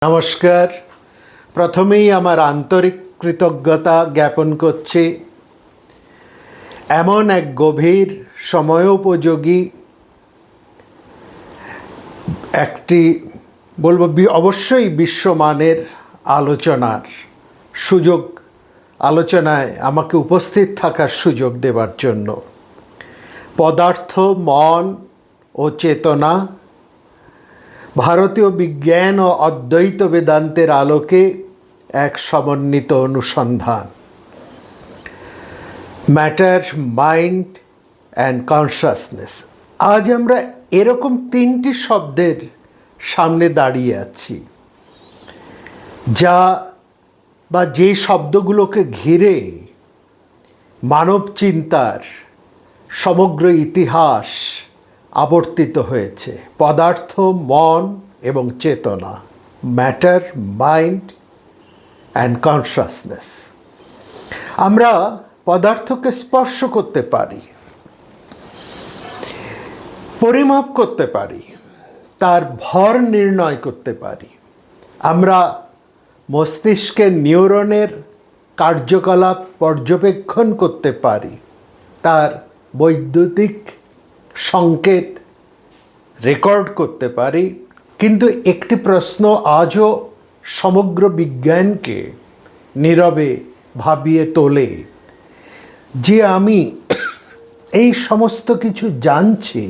নমস্কার। প্রথমেই আমার আন্তরিক কৃতজ্ঞতা জ্ঞাপন করছি এমন এক গভীর সময়োপযোগী একটি বলবো অবশ্যই বিশ্বমানের আলোচনায় আমাকে উপস্থিত থাকার সুযোগ দেওয়ার জন্য। পদার্থ, মন ও চেতনা, ভারতীয় বিজ্ঞান ও অদ্বৈত বেদান্তের আলোকে এক সমন্বিত অনুসন্ধান। Matter, mind and consciousness. আজ আমরা এরকম তিনটি শব্দের সামনে দাঁড়িয়ে আছি যে শব্দগুলোকে ঘিরে মানব চিন্তার সমগ্র ইতিহাস আবর্তিত হয়েছে। পদার্থ, মন এবং চেতনা, ম্যাটার, মাইন্ড অ্যান্ড কনসাসনেস। আমরা পদার্থকে স্পর্শ করতে পারি, পরিমাপ করতে পারি, তার ভর নির্ণয় করতে পারি। আমরা মস্তিষ্কের নিউরনের কার্যকলাপ পর্যবেক্ষণ করতে পারি, তার বৈদ্যুতিক সংকেত রেকর্ড করতে পারি। কিন্তু একটি প্রশ্ন আজও সমগ্র বিজ্ঞানকে নীরবে ভাবিয়ে তোলে, যে আমি এই সমস্ত কিছু জানছি,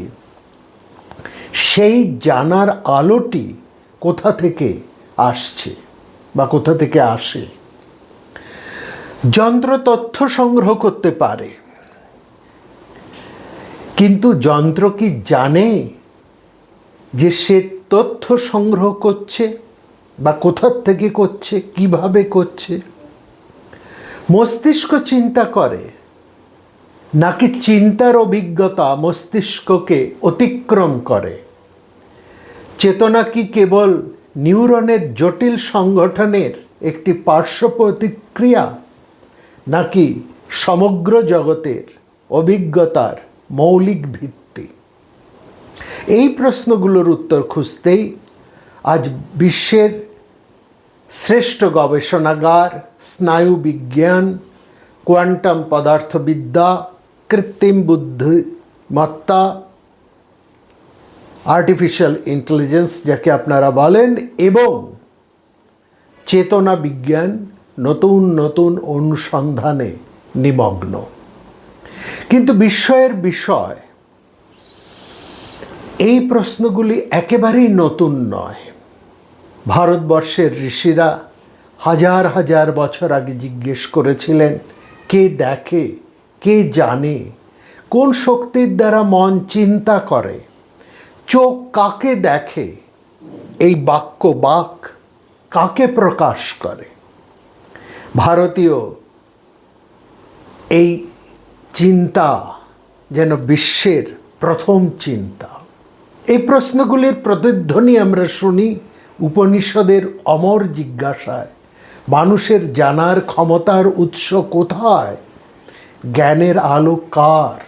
সেই জানার আলোটি কোথা থেকে আসছে বা কোথা থেকে আসে। যন্ত্র তথ্য সংগ্রহ করতে পারে, কিন্তু যন্ত্র কি জানে যে সে তথ্য সংগ্রহ করছে বা কোথা থেকে করছে, কিভাবে করছে? মস্তিষ্ক চিন্তা করে, নাকি চিন্তার অভিজ্ঞতা মস্তিষ্ককে অতিক্রম করে? চেতনা কি কেবল নিউরনের জটিল সংগঠনের একটি পার্শ্ব প্রতিক্রিয়া, নাকি সমগ্র জগতের অভিজ্ঞতার মৌলিক ভিত্তি? এই প্রশ্নগুলোর উত্তর খুঁজতেই আজ বিশ্বের শ্রেষ্ঠ গবেষণাগার, স্নায়ু বিজ্ঞান, কোয়ান্টাম পদার্থবিদ্যা, কৃত্রিম বুদ্ধিমত্তা, আর্টিফিশিয়াল ইন্টেলিজেন্স যাকে আপনারা বলেন, এবং চেতনা বিজ্ঞান নতুন নতুন অনুসন্ধানে নিমগ্ন। কিন্তু বিস্ময়ের বিষয়, এই প্রশ্নগুলি একেবারেই নতুন নয়। ভারতবর্ষের ঋষিরা হাজার হাজার বছর আগে জিজ্ঞেস করেছিলেন, কে দেখে, কে জানে, কোন শক্তির দ্বারা মন চিন্তা করে, চোখ কাকে দেখে, এই বাক কাকে প্রকাশ করে? ভারতীয় এই চিন্তা যেন বিশ্বের প্রথম চিন্তা। এই প্রশ্নগুলির প্রতিধ্বনি আমরা শুনি উপনিষদের অমর জিজ্ঞাসায়। মানুষের জানার ক্ষমতার উৎস কোথায়? জ্ঞানের আলো কার?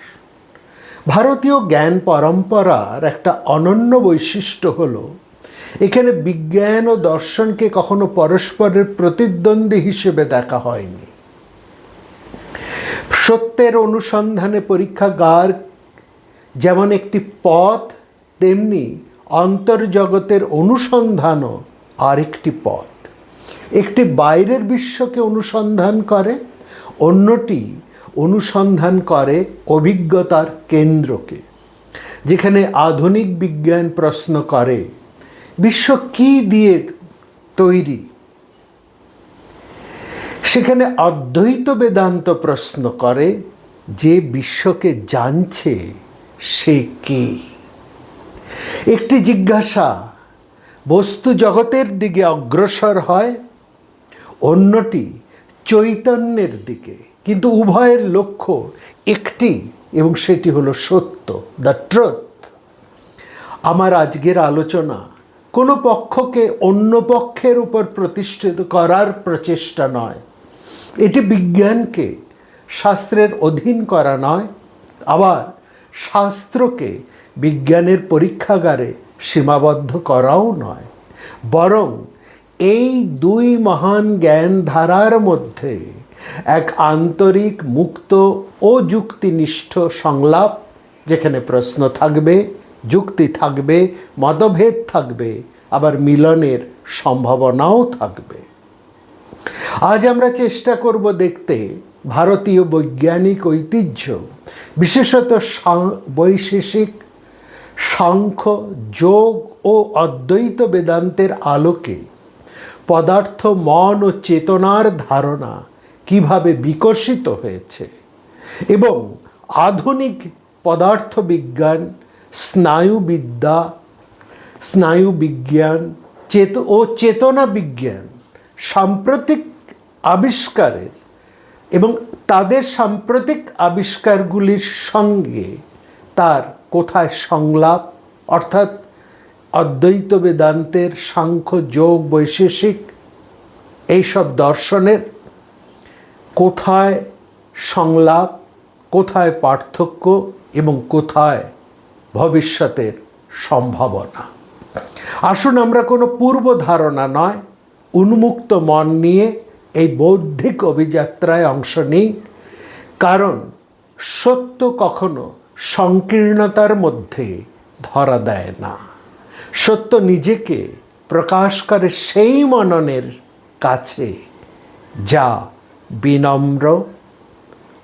ভারতীয় জ্ঞান পরম্পরার একটা অনন্য বৈশিষ্ট্য হলো, এখানে বিজ্ঞান ও দর্শনকে কখনো পরস্পরের প্রতিদ্বন্দ্বী হিসেবে দেখা হয়নি। সত্যের অনুসন্ধানে পরীক্ষাগার যেমন একটি পথ, তেমনি অন্তর্জগতের অনুসন্ধানও আরেকটি পথ। একটি বাইরের বিশ্বকে অনুসন্ধান করে, অন্যটি অনুসন্ধান করে অভিজ্ঞতার কেন্দ্রকে। যেখানে আধুনিক বিজ্ঞান প্রশ্ন করে, বিশ্ব কি দিয়ে তৈরি, সেখানে অদ্বৈত বেদান্ত প্রশ্ন করে, যে বিশ্বকে জানছে সে কে? একটি জিজ্ঞাসা বস্তু জগতের দিকে অগ্রসর হয়, অন্যটি চৈতন্যের দিকে, কিন্তু উভয়ের লক্ষ্য একটি, এবং সেটি হলো সত্য, দ্য ট্রুথ। আমার আজকের আলোচনা কোনো পক্ষকে অন্য পক্ষের উপর প্রতিষ্ঠিত করার প্রচেষ্টা নয়। এটি বিজ্ঞানকে শাস্ত্রের অধীন করা নয়, আবার শাস্ত্রকে বিজ্ঞানের পরীক্ষাগারে সীমাবদ্ধ করাও নয়, বরং এই দুই মহান জ্ঞান ধারার মধ্যে এক আন্তরিক, মুক্ত ও যুক্তিনিষ্ঠ সংলাপ, যেখানে প্রশ্ন থাকবে, যুক্তি থাকবে, মতভেদ থাকবে, আবার মিলনের সম্ভাবনাও থাকবে। আজ আমরা চেষ্টা করব দেখতে ভারতীয় বৈজ্ঞানিক ঐতিহ্য, বিশেষত বৈশেষিক, সাংখ্য, যোগ ও অদ্বৈত বেদান্তের আলোকে পদার্থ, মন ও চেতনার ধারণা কিভাবে বিকশিত হয়েছে এবং আধুনিক পদার্থবিজ্ঞান, স্নায়ুবিদ্যা, স্নায়ুবিজ্ঞান ও চেতনা বিজ্ঞান সাম্প্রতিক আবিষ্কারের এবং তাদের সাম্প্রতিক আবিষ্কারগুলির সঙ্গে তার কোথায় সংলাপ, অর্থাৎ অদ্বৈত বেদান্তের সাংখ্য, যোগ, বৈশেষিক এইসব দর্শনের কোথায় সংলাপ, কোথায় পার্থক্য এবং কোথায় ভবিষ্যতের সম্ভাবনা। আসুন আমরা কোনো পূর্ব ধারণা নয়, উন্মুক্ত মন নিয়ে এই বৌদ্ধিক অভিযাত্রায় অংশ নিই, কারণ সত্য কখনো সংকীর্ণতার মধ্যে ধরা দেয় না। সত্য নিজেকে প্রকাশ করে সেই মননের কাছে যা বিনম্র,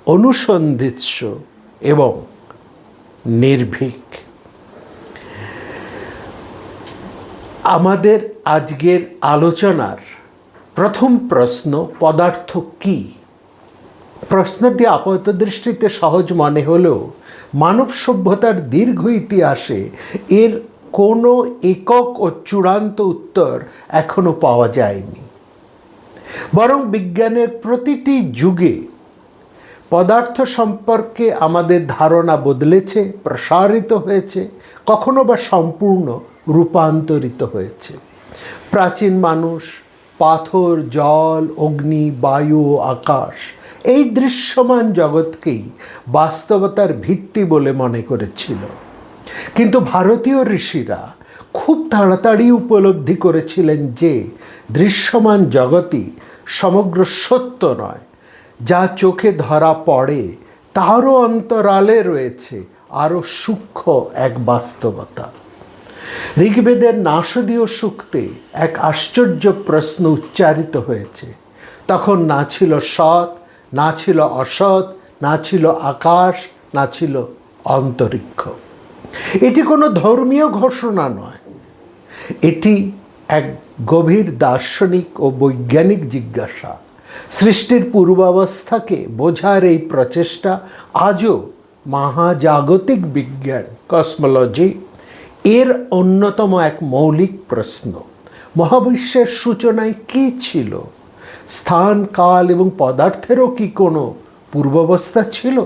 অনুসন্ধিৎস এবং নির্ভীক। আমাদের আজকের আলোচনার প্রথম প্রশ্ন, পদার্থ কি? প্রশ্নটি আপাতদৃষ্টিতে সহজ মনে হলেও মানব সভ্যতার দীর্ঘ ইতিহাসে এর কোনো একক ও চূড়ান্ত উত্তর এখনো পাওয়া যায়নি। বরং বিজ্ঞানের প্রতিটি যুগে পদার্থ সম্পর্কে আমাদের ধারণা বদলেছে, প্রসারিত হয়েছে, কখনো বা সম্পূর্ণ রূপান্তরিত হয়েছে। প্রাচীন মানুষ পাথর, জল, অগ্নি, বায়ু ও আকাশ এই দৃশ্যমান জগৎকেই বাস্তবতার ভিত্তি বলে মনে করেছিল। কিন্তু ভারতীয় ঋষিরা খুব তাড়াতাড়ি উপলব্ধি করেছিলেন যে দৃশ্যমান জগৎই সমগ্র সত্য নয়, যা চোখে ধরা পড়ে তারও অন্তরালে রয়েছে আরও সূক্ষ্ম এক বাস্তবতা। ঋগ্বেদের নাসদীয় সূক্তে এক আশ্চর্য প্রশ্ন উচ্চারিত হয়েছে। তখন না ছিল সৎ, না ছিল অসৎ, না ছিল আকাশ, না ছিল অন্তরিক্ষ। এটি কোনো ধর্মীয় ঘোষণা নয়, এটি এক গভীর দার্শনিক ও বৈজ্ঞানিক জিজ্ঞাসা। সৃষ্টির পূর্বাবস্থাকে বোঝার এই প্রচেষ্টা আজও মহাজাগতিক বিজ্ঞান, কসমোলজি এর অন্যতম এক মৌলিক প্রশ্ন। মহাবিশ্বের সূচনায় কী ছিল? স্থান, কাল এবং পদার্থেরও কি কোনো পূর্বাবস্থা ছিল?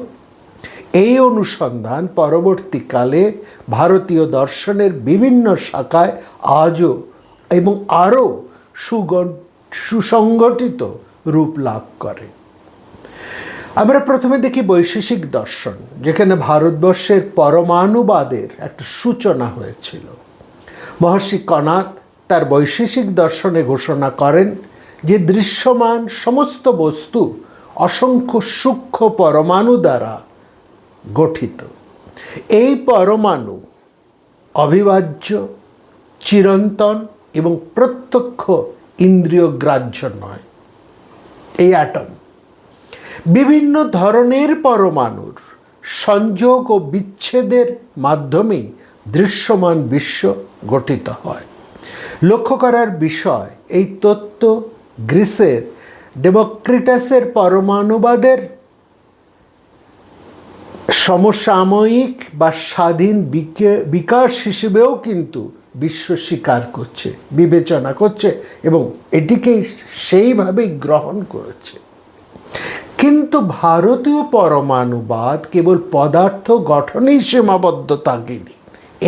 এই অনুসন্ধান পরবর্তীকালে ভারতীয় দর্শনের বিভিন্ন শাখায় আজও এবং আরও সুসংগঠিত রূপ লাভ করে। আমরা প্রথমে দেখি বৈশেষিক দর্শন, যেখানে ভারতবর্ষের পরমাণুবাদের একটা সূচনা হয়েছিল। মহর্ষি কণাদ তার বৈশেষিক দর্শনে ঘোষণা করেন যে দৃশ্যমান সমস্ত বস্তু অসংখ্য সূক্ষ্ম পরমাণু দ্বারা গঠিত। এই পরমাণু অবিভাজ্য, চিরন্তন এবং প্রত্যক্ষ ইন্দ্রিয় গ্রাহ্য নয়। এই অ্যাটম বিভিন্ন ধরনের পরমাণুর সংযোগ ও বিচ্ছেদের মাধ্যমে দৃশ্যমান বিশ্ব গঠিত হয়। লক্ষ্য করার বিষয়, এই তত্ত্ব গ্রিসের ডেমোক্রিটাসের পরমাণুবাদের সমসাময়িক বা স্বাধীন বিকাশ হিসেবেও কিন্তু বিশ্ব স্বীকার করছে, বিবেচনা করছে এবং এটিকে সেইভাবেই গ্রহণ করেছে। কিন্তু ভারতীয় পরমাণুবাদ কেবল পদার্থ গঠনেই সীমাবদ্ধ থাকেনি।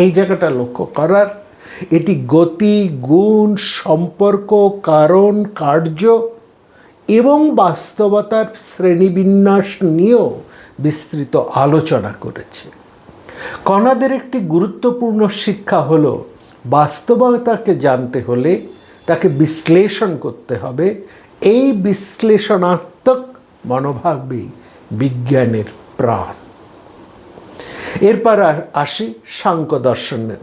এই জায়গাটা লক্ষ্য করার, এটি গতি, গুণ, সম্পর্ক, কারণ, কার্য এবং বাস্তবতার শ্রেণীবিন্যাস নিয়েও বিস্তৃত আলোচনা করেছে। কণাদের একটি গুরুত্বপূর্ণ শিক্ষা হলো বাস্তবতাকে জানতে হলে তাকে বিশ্লেষণ করতে হবে। এই বিশ্লেষণাত্মক মনোভাবই বিজ্ঞানের প্রাণ। এরপর আসি সাংখ্য দর্শনে।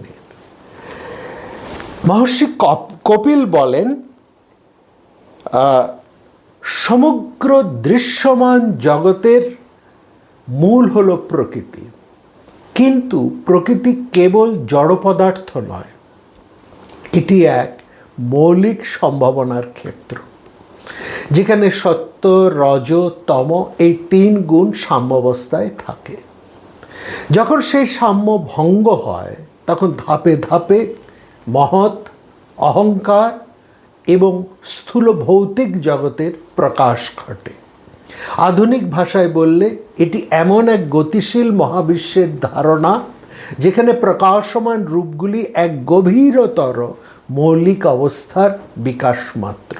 মহর্ষি কপিল বলেন, সমগ্র দৃশ্যমান জগতের মূল হলো প্রকৃতি, কিন্তু প্রকৃতি কেবল জড় পদার্থ নয়, এটি এক মৌলিক সম্ভাবনার ক্ষেত্র, যেখানে সত্য, রজ, তম এই তিন গুণ সাম্যাবস্থায় থাকে। যখন সেই সাম্য ভঙ্গ হয়, তখন ধাপে ধাপে মহৎ, অহংকার এবং স্থূল ভৌতিক জগতের প্রকাশ ঘটে। আধুনিক ভাষায় বললে এটি এমন এক গতিশীল মহাবিশ্বের ধারণা, যেখানে প্রকাশমান রূপগুলি এক গভীরতর মৌলিক অবস্থার বিকাশ মাত্র।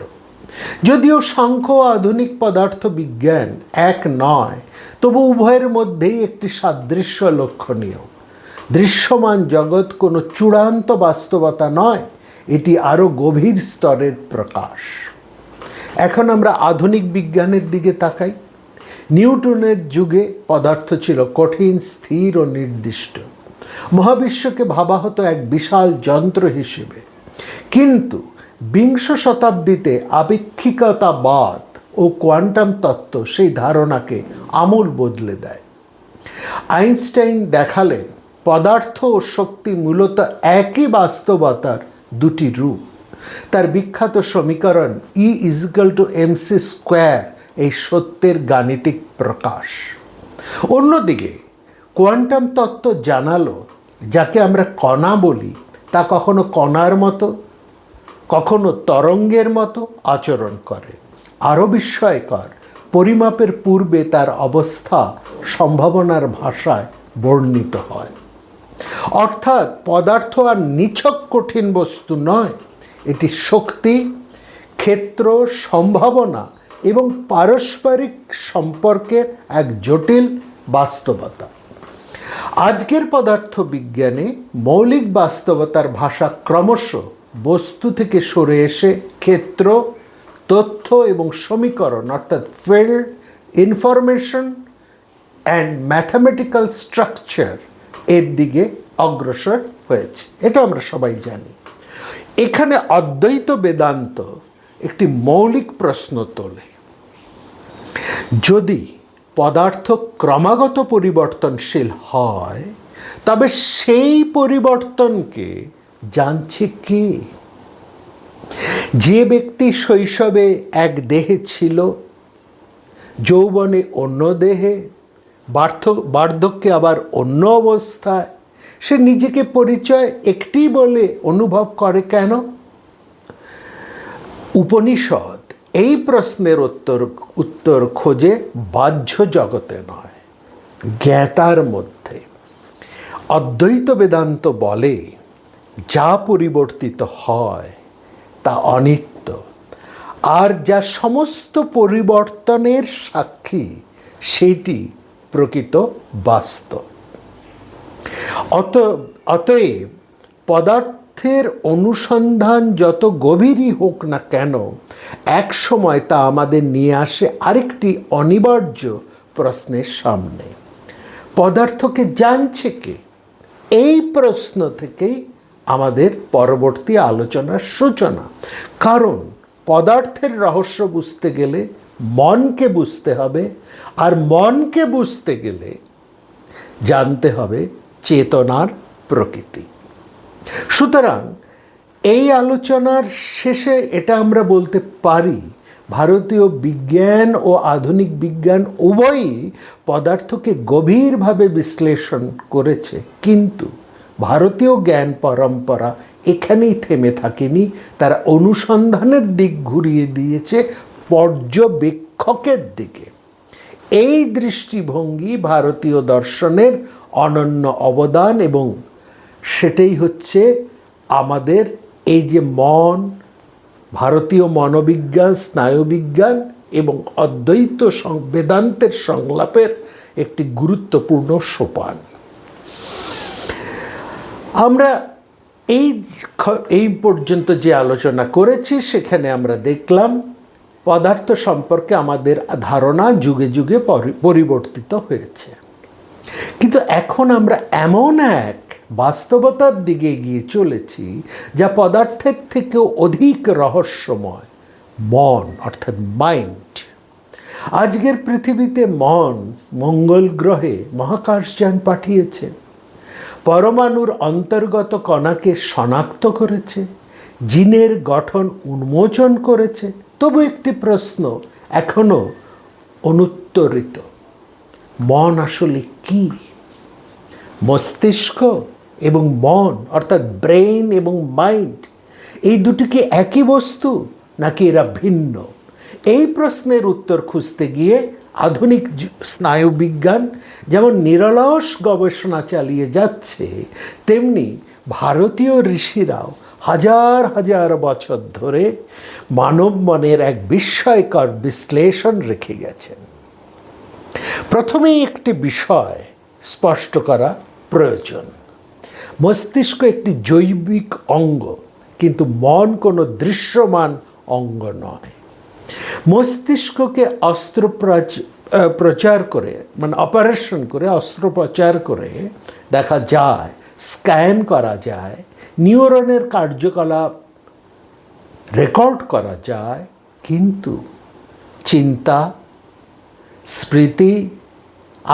যদিও সাংখ্য ও আধুনিক পদার্থ বিজ্ঞান এক নয়, তবু উভয়ের মধ্যেই একটি সাদৃশ্য লক্ষণীয়। দৃশ্যমান জগৎ কোনো চূড়ান্ত বাস্তবতা নয়, এটি আরও গভীর স্তরের প্রকাশ। এখন আমরা আধুনিক বিজ্ঞানের দিকে তাকাই। নিউটনের যুগে পদার্থ ছিল কঠিন, স্থির ও নির্দিষ্ট। মহাবিশ্বকে ভাবা হতো এক বিশাল যন্ত্র হিসেবে। কিন্তু বিংশ শতাব্দীতে আপেক্ষিকতাবাদ ও কোয়ান্টাম তত্ত্ব সেই ধারণাকে আমূল বদলে দেয়। আইনস্টাইন দেখালেন, পদার্থ ও শক্তি মূলত একই বাস্তবতার দুটি রূপ। তার বিখ্যাত সমীকরণ E=mc², এই সত্যের গাণিতিক প্রকাশ। অন্যদিকে কোয়ান্টাম তত্ত্ব জানালো, যাকে আমরা কণা বলি, তা কখনো কণার মতো, কখনো তরঙ্গের মতো আচরণ করে। আরও বিস্ময়কর, পরিমাপের পূর্বে তার অবস্থা সম্ভাবনার ভাষায় বর্ণিত হয়। অর্থাৎ পদার্থ আর নিছক কঠিন বস্তু নয়, এটি শক্তি, ক্ষেত্র, সম্ভাবনা এবং পারস্পরিক সম্পর্কের এক জটিল বাস্তবতা। আজকের পদার্থ বিজ্ঞানে মৌলিক বাস্তবতার ভাষা ক্রমশ বস্তু থেকে সরে এসে ক্ষেত্র, তথ্য এবং সমীকরণ অর্থাৎ field, information and mathematical structure এর দিকে অগ্রসর হয়েছে। এটা আমরা সবাই জানি। এখানে অদ্বৈত বেদান্ত একটি মৌলিক প্রশ্ন তোলে, যদি পদার্থ ক্রমাগত পরিবর্তনশীল হয়, তবে সেই পরিবর্তনকে জানছে কে? যে ব্যক্তি শৈশবে এক দেহে ছিল, যৌবনে অন্য দেহে, বার্ধক্যে আবার অন্য অবস্থায়, সে নিজেকে পরিচয় একটি বলে অনুভব করে কেন? উপনিষদ এই প্রশ্নের উত্তর খোঁজে বাহ্য জগতে নয়, জ্ঞাতার মধ্যে। অদ্বৈত বেদান্ত বলে, যা পরিবর্তিত হয় তা অনিত্য, আর যা সমস্ত পরিবর্তনের সাক্ষী সেটি প্রকৃত বাস্তব। অতএব পদার্থের অনুসন্ধান যত গভীরই হোক না কেন, এক সময় তা আমাদের নিয়ে আসে আরেকটি অনিবার্য প্রশ্নের সামনে: পদার্থকে জানছে কে? এই প্রশ্ন থেকেই আমাদের পরবর্তী আলোচনার সূচনা। কারণ পদার্থের রহস্য বুঝতে গেলে মনকে বুঝতে হবে, আর মনকে বুঝতে গেলে জানতে হবে চেতনার প্রকৃতি। সুতরাং এই আলোচনার শেষে এটা আমরা বলতে পারি, ভারতীয় বিজ্ঞান ও আধুনিক বিজ্ঞান উভয়ই পদার্থকে গভীরভাবে বিশ্লেষণ করেছে, কিন্তু ভারতীয় জ্ঞান পরম্পরা এখানেই থেমে থাকেনি। তারা অনুসন্ধানের দিক ঘুরিয়ে দিয়েছে পর্যবেক্ষকের দিকে। এই দৃষ্টিভঙ্গি ভারতীয় দর্শনের অনন্য অবদান, এবং সেটাই হচ্ছে আমাদের এই যে মন, ভারতীয় মনোবিজ্ঞান, স্নায়ুবিজ্ঞান এবং অদ্বৈত বেদান্তের সংলাপের একটি গুরুত্বপূর্ণ সোপান। আমরা এই পর্যন্ত যে আলোচনা করেছি সেখানে আমরা দেখলাম পদার্থ সম্পর্কে আমাদের ধারণা যুগে যুগে পরিবর্তিত হয়েছে, কিন্তু এখন আমরা এমন এক বাস্তবতার দিকে এগিয়ে চলেছি যা পদার্থের থেকেও অধিক রহস্যময়, মন অর্থাৎ মাইন্ড। আজকের পৃথিবীতে মন মঙ্গল গ্রহে মহাকাশযান পাঠিয়েছে, পরমাণুর অন্তর্গত কণাকে শনাক্ত করেছে, জিনের গঠন উন্মোচন করেছে। তবু একটি প্রশ্ন এখনো অনুত্তরিত, মন আসলে কি? মস্তিষ্ক এবং মন অর্থাৎ ব্রেইন এবং মাইন্ড, এই দুটি কি একই বস্তু নাকি এরা ভিন্ন? এই প্রশ্নের উত্তর খুঁজতে গিয়ে আধুনিক স্নায়ুবিজ্ঞান যেমন নিরলস গবেষণা চালিয়ে যাচ্ছে, তেমনি ভারতীয় ঋষিরাও হাজার হাজার বছর ধরে মানব মনের এক বিস্ময়কর বিশ্লেষণ রেখে গেছেন। প্রথমেই একটি বিষয় স্পষ্ট করা প্রয়োজন। মস্তিষ্ক একটি জৈবিক অঙ্গ, কিন্তু মন কোনো দৃশ্যমান অঙ্গ নয়। মস্তিষ্ককে অস্ত্রোপচার করে অপারেশন করে অস্ত্রোপচার করে দেখা যায়, স্ক্যান করা যায়, নিউরনের কার্যকলাপ রেকর্ড করা যায়, কিন্তু চিন্তা, স্মৃতি,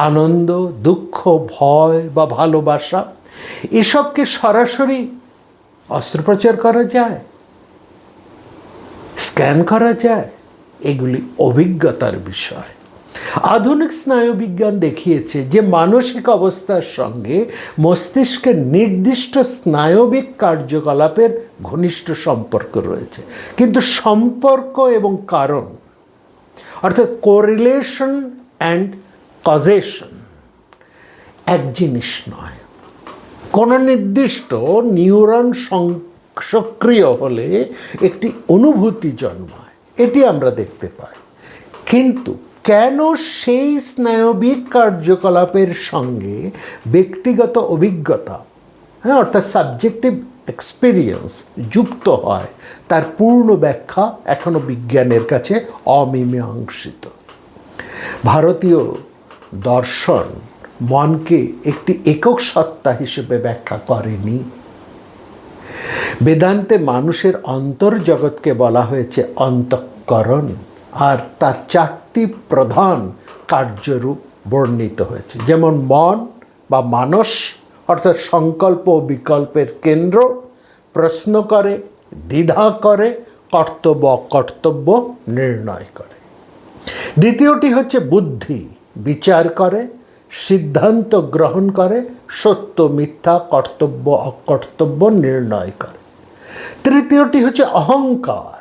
আনন্দ, দুঃখ, ভয় বা ভালোবাসা এসবকে সরাসরি অস্ত্রোপচার করা যায়, স্ক্যান করা যায়? এগুলি অভিজ্ঞতার বিষয়। আধুনিক স্নায়ুবিজ্ঞান দেখিয়েছে যে মানসিক অবস্থার সঙ্গে মস্তিষ্কের নির্দিষ্ট স্নায়বিক কার্যকলাপের ঘনিষ্ঠ সম্পর্ক রয়েছে, কিন্তু সম্পর্ক এবং কারণ অর্থাৎ কোরিলেশন অ্যান্ড কজেশন এক জিনিস নয়। কোনো নির্দিষ্ট নিউরন সক্রিয় হলে একটি অনুভূতি জন্মায়, এটি আমরা দেখতে পাই, কিন্তু কেন সেই স্নায়বিক কার্যকলাপের সঙ্গে ব্যক্তিগত অভিজ্ঞতা অর্থাৎ সাবজেক্টিভ এক্সপিরিয়েন্স যুক্ত হয়, তার পূর্ণ ব্যাখ্যা এখনো বিজ্ঞানের কাছে অমীমাংসিত। ভারতীয় দর্শন মনকে একটি একক সত্তা হিসেবে ব্যাখ্যা করেনি। বেদান্তে মানুষের অন্তর্জগৎকে বলা হয়েছে অন্তঃকরণ, আর তার চারটি প্রধান কার্যরূপ বর্ণিত হয়েছে, যেমন মন বা মানস অর্থাৎ সংকল্প ও বিকল্পের কেন্দ্র, প্রশ্ন করে, দ্বিধা করে, কর্তব্য অকর্তব্য নির্ণয় করে। দ্বিতীয়টি হচ্ছে বুদ্ধি, বিচার করে, সিদ্ধান্ত গ্রহণ করে, সত্য মিথ্যা, কর্তব্য অকর্তব্য নির্ণয় করে। তৃতীয়টি হচ্ছে অহংকার,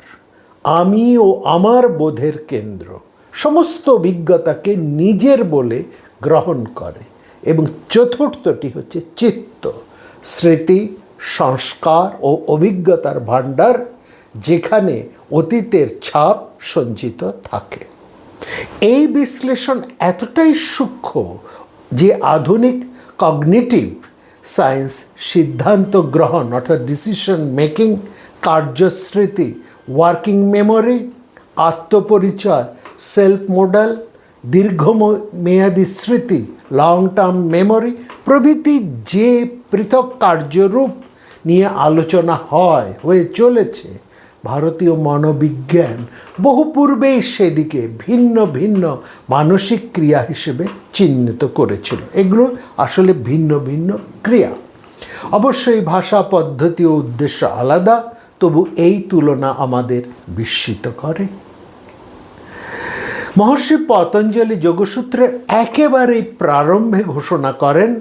আমি ও আমার বোধের কেন্দ্র, সমস্ত অভিজ্ঞতাকে নিজের বলে গ্রহণ করে। এবং চতুর্থটি হচ্ছে চিত্ত, স্মৃতি, সংস্কার ও অভিজ্ঞতার ভাণ্ডার, যেখানে অতীতের ছাপ সঞ্চিত থাকে। এই বিশ্লেষণ এতটাই সূক্ষ্ম যে আধুনিক কগনিটিভ সায়েন্স সিদ্ধান্ত গ্রহণ অর্থাৎ ডিসিশন মেকিং, কার্যস্মৃতি, ওয়ার্কিং মেমোরি, আত্মপরিচয়, সেলফ মডেল, দীর্ঘমেয়াদী স্মৃতি, লং টার্ম মেমোরি প্রভৃতি যে পৃথক কার্যরূপ নিয়ে আলোচনা হয়ে চলেছে, ভারতীয় মনোবিজ্ঞান বহু পূর্বেই সেদিকে ভিন্ন ভিন্ন মানসিক ক্রিয়া হিসেবে চিহ্নিত করেছিল। এগুলো আসলে ভিন্ন ভিন্ন ক্রিয়া। অবশ্যই ভাষা, পদ্ধতি ও উদ্দেশ্য আলাদা, তবু এই তুলনা আমাদের বিস্মিত করে। মহর্ষি পতঞ্জলি যোগসূত্রের একেবারে প্রারম্ভে ঘোষণা করেন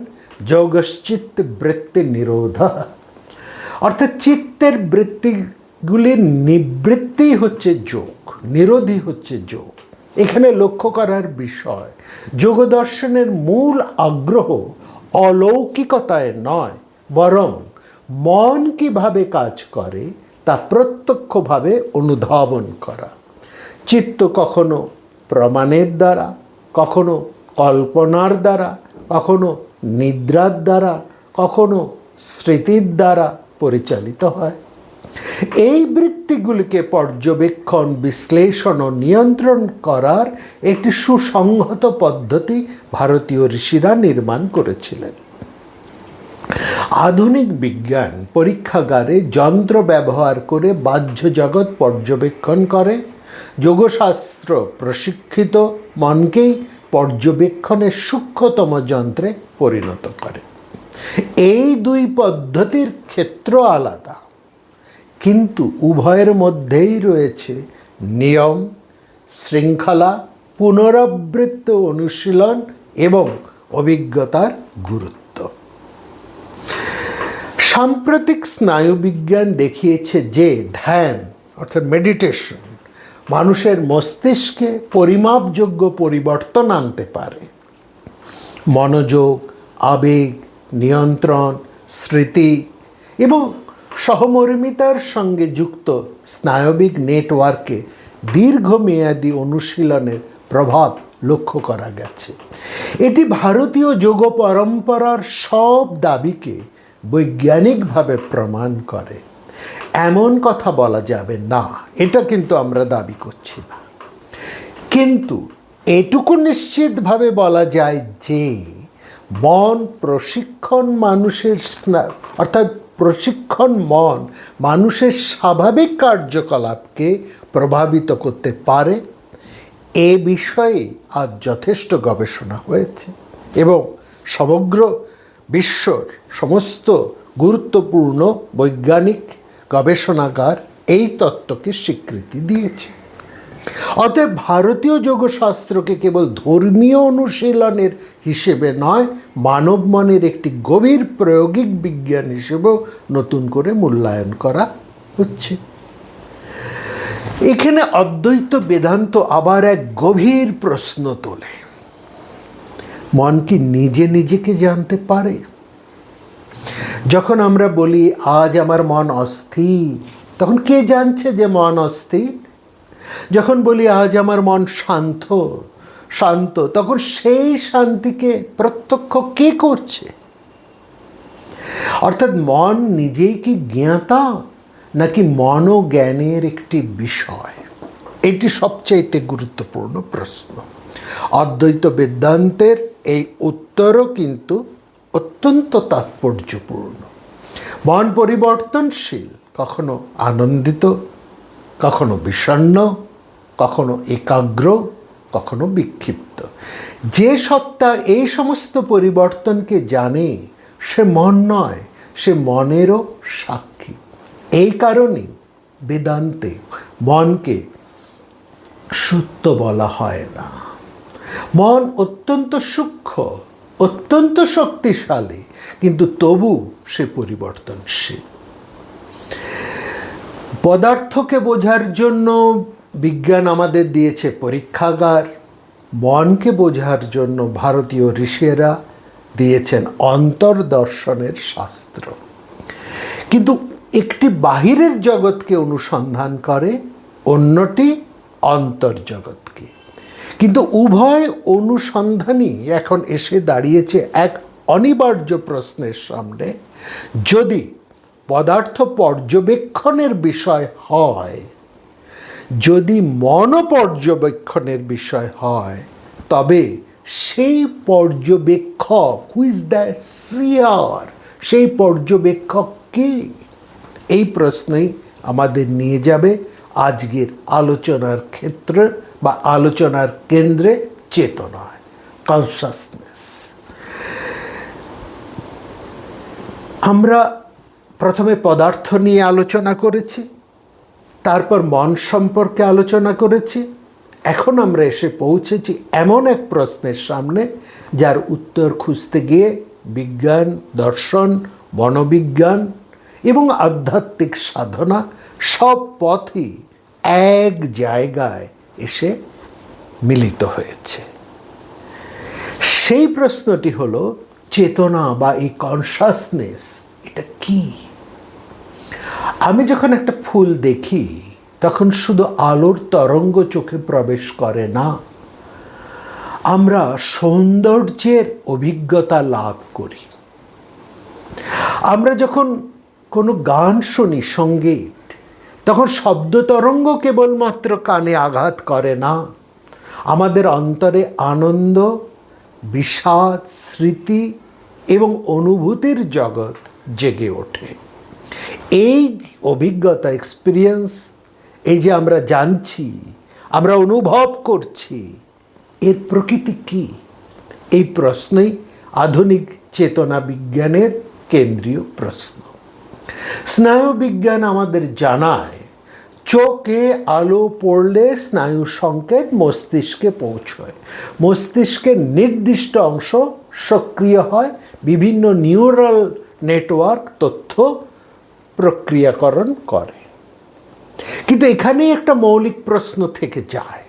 যোগশ্চিত্ত বৃত্তি নিরোধ, অর্থাৎ চিত্তের বৃত্তিগুলির নিবৃত্তি হচ্ছে যোগ, নিরোধই হচ্ছে যোগ। এখানে লক্ষ্য করার বিষয়, যোগ দর্শনের মূল আগ্রহ অলৌকিকতায় নয়, বরং মন কিভাবে কাজ করে তা প্রত্যক্ষভাবে অনুধাবন করা। চিত্ত কখনো প্রমাণের দ্বারা, কখনো কল্পনার দ্বারা, কখনো নিদ্রার দ্বারা, কখনো স্মৃতির দ্বারা পরিচালিত হয়। এই বৃত্তিগুলিকে পর্যবেক্ষণ, বিশ্লেষণ ও নিয়ন্ত্রণ করার একটি সুসংহত পদ্ধতি ভারতীয় ঋষিরা নির্মাণ করেছিলেন। আধুনিক বিজ্ঞান পরীক্ষাগারে যন্ত্র ব্যবহার করে বাহ্য জগৎ পর্যবেক্ষণ করে। যোগশাস্ত্র প্রশিক্ষিত মনকেই পর্যবেক্ষণের সূক্ষ্মতম যন্ত্রে পরিণত করে। এই দুই পদ্ধতির ক্ষেত্র আলাদা, কিন্তু উভয়ের মধ্যেই রয়েছে নিয়ম, শৃঙ্খলা, পুনরাবৃত্ত অনুশীলন এবং অভিজ্ঞতার গুরুত্ব। সাম্প্রতিক স্নায়ুবিজ্ঞান দেখিয়েছে যে ধ্যান অর্থাৎ মেডিটেশন মানুষের মস্তিষ্কে পরিমাপযোগ্য পরিবর্তন আনতে পারে। মনোযোগ, আবেগ, নিয়ন্ত্রণ, স্মৃতি এবং সহমর্মিতার সঙ্গে যুক্ত স্নায়বিক নেটওয়ার্কে দীর্ঘমেয়াদী অনুশীলনের প্রভাব লক্ষ্য করা গেছে। এটি ভারতীয় যোগ পরম্পরার সব দাবিকে বৈজ্ঞানিকভাবে প্রমাণ করে। এমন কথা বলা যাবে না, এটা কিন্তু আমরা দাবি করছি না, কিন্তু এটুকু নিশ্চিতভাবে বলা যায় যে মন প্রশিক্ষণ প্রশিক্ষণ মন মানুষের স্বাভাবিক কার্যকলাপকে প্রভাবিত করতে পারে। এ বিষয়ে আজ যথেষ্ট গবেষণা হয়েছে এবং সমগ্র বিশ্বর সমস্ত গুরুত্বপূর্ণ বৈজ্ঞানিক গবেষণাগার এই তত্ত্বকে স্বীকৃতি দিয়েছে। অতএব ভারতীয় যোগশাস্ত্রকে কেবল ধর্মীয় অনুশীলনের হিসেবে নয়, মানব মনের একটি গভীর প্রায়োগিক বিজ্ঞান হিসেবেও নতুন করে মূল্যায়ন করা হচ্ছে। এখানে অদ্বৈত বেদান্ত আবার এক গভীর প্রশ্ন তোলে। মন কি নিজে নিজেকে জানতে পারে? যখন আমরা বলি আজ আমার মন অস্থির, তখন কে জানছে যে মন অস্থির? যখন বলি আজ আমার মন শান্ত, তখন সেই শান্তিকে প্রত্যক্ষ কে করছে? অর্থাৎ মন নিজেই কি জ্ঞাতা, নাকি মনোজ্ঞানের একটি বিষয়? এটি সবচাইতে গুরুত্বপূর্ণ প্রশ্ন। অদ্বৈত বেদান্তের এই উত্তরও কিন্তু অত্যন্ত তাৎপর্যপূর্ণ। মন পরিবর্তনশীল, কখনো আনন্দিত, কখনো বিষণ্ণ, কখনো একাগ্র, কখনো বিক্ষিপ্ত। যে সত্তা এই সমস্ত পরিবর্তনকে জানে সে মন নয়, সে মনেরও সাক্ষী। এই কারণেই বেদান্তে মনকে সুপ্ত বলা হয় না। মন অত্যন্ত সূক্ষ্ম, অত্যন্ত শক্তিশালী, কিন্তু তবু সে পরিবর্তনশীল। পদার্থকে বোঝার জন্য বিজ্ঞান আমাদের দিয়েছে পরীক্ষাগার, মনকে বোঝার জন্য ভারতীয় ঋষিরা দিয়েছেন অন্তর্দর্শনের শাস্ত্র। কিন্তু একটি বাহিরের জগৎকে অনুসন্ধান করে, অন্যটি অন্তর্জগৎকে। কিন্তু উভয় অনুসন্ধানই এখন এসে দাঁড়িয়েছে এক অনিবার্য প্রশ্নের সামনে। যদি পদার্থ পর্যবেক্ষণের বিষয় হয়, যদি মন পর্যবেক্ষণের বিষয় হয়, তবে সেই পর্যবেক্ষক, হু ইজ দ্য সিয়ার, সেই পর্যবেক্ষক কে? এই প্রশ্নই আমাদের নিয়ে যাবে আজকের আলোচনার ক্ষেত্রে বা আলোচনার কেন্দ্রে, চেতনায়, কনসাসনেস। আমরা প্রথমে পদার্থ নিয়ে আলোচনা করেছি, তারপর মন সম্পর্কে আলোচনা করেছি। এখন আমরা এসে পৌঁছেছি এমন এক প্রশ্নের সামনে যার উত্তর খুঁজতে গিয়ে বিজ্ঞান, দর্শন, মনোবিজ্ঞান এবং আধ্যাত্মিক সাধনা সব পথই এক জায়গায় এসে মিলিত হয়েছে। সেই প্রশ্নটি হলো, চেতনা বা এই কনসাসনেস এটা কি? আমি যখন একটা ফুল দেখি তখন শুধু আলোর তরঙ্গ চোখে প্রবেশ করে না, আমরা সৌন্দর্যের অভিজ্ঞতা লাভ করি। আমরা যখন কোনো গান শুনি, সঙ্গীত, তখন শব্দ তরঙ্গ কেবলমাত্র কানে আঘাত করে না, আমাদের অন্তরে আনন্দ, বিষাদ, স্মৃতি এবং অনুভূতির জগৎ জেগে ওঠে। এই অভিজ্ঞতা, এক্সপিরিয়েন্স, এই যে আমরা জানছি, আমরা অনুভব করছি, এর প্রকৃতি কী? এই প্রশ্নই আধুনিক চেতনা বিজ্ঞানের কেন্দ্রীয় প্রশ্ন। স্নায়ুবিজ্ঞান আমাদের জানায়, চোখে আলো পড়লে স্নায়ু সংকেত মস্তিষ্কে পৌঁছয়, মস্তিষ্কের নির্দিষ্ট অংশ সক্রিয় হয়, বিভিন্ন নিউরাল নেটওয়ার্ক তথ্য প্রক্রিয়াকরণ করে। কিন্তু এখানেই একটা মৌলিক প্রশ্ন থেকে যায়,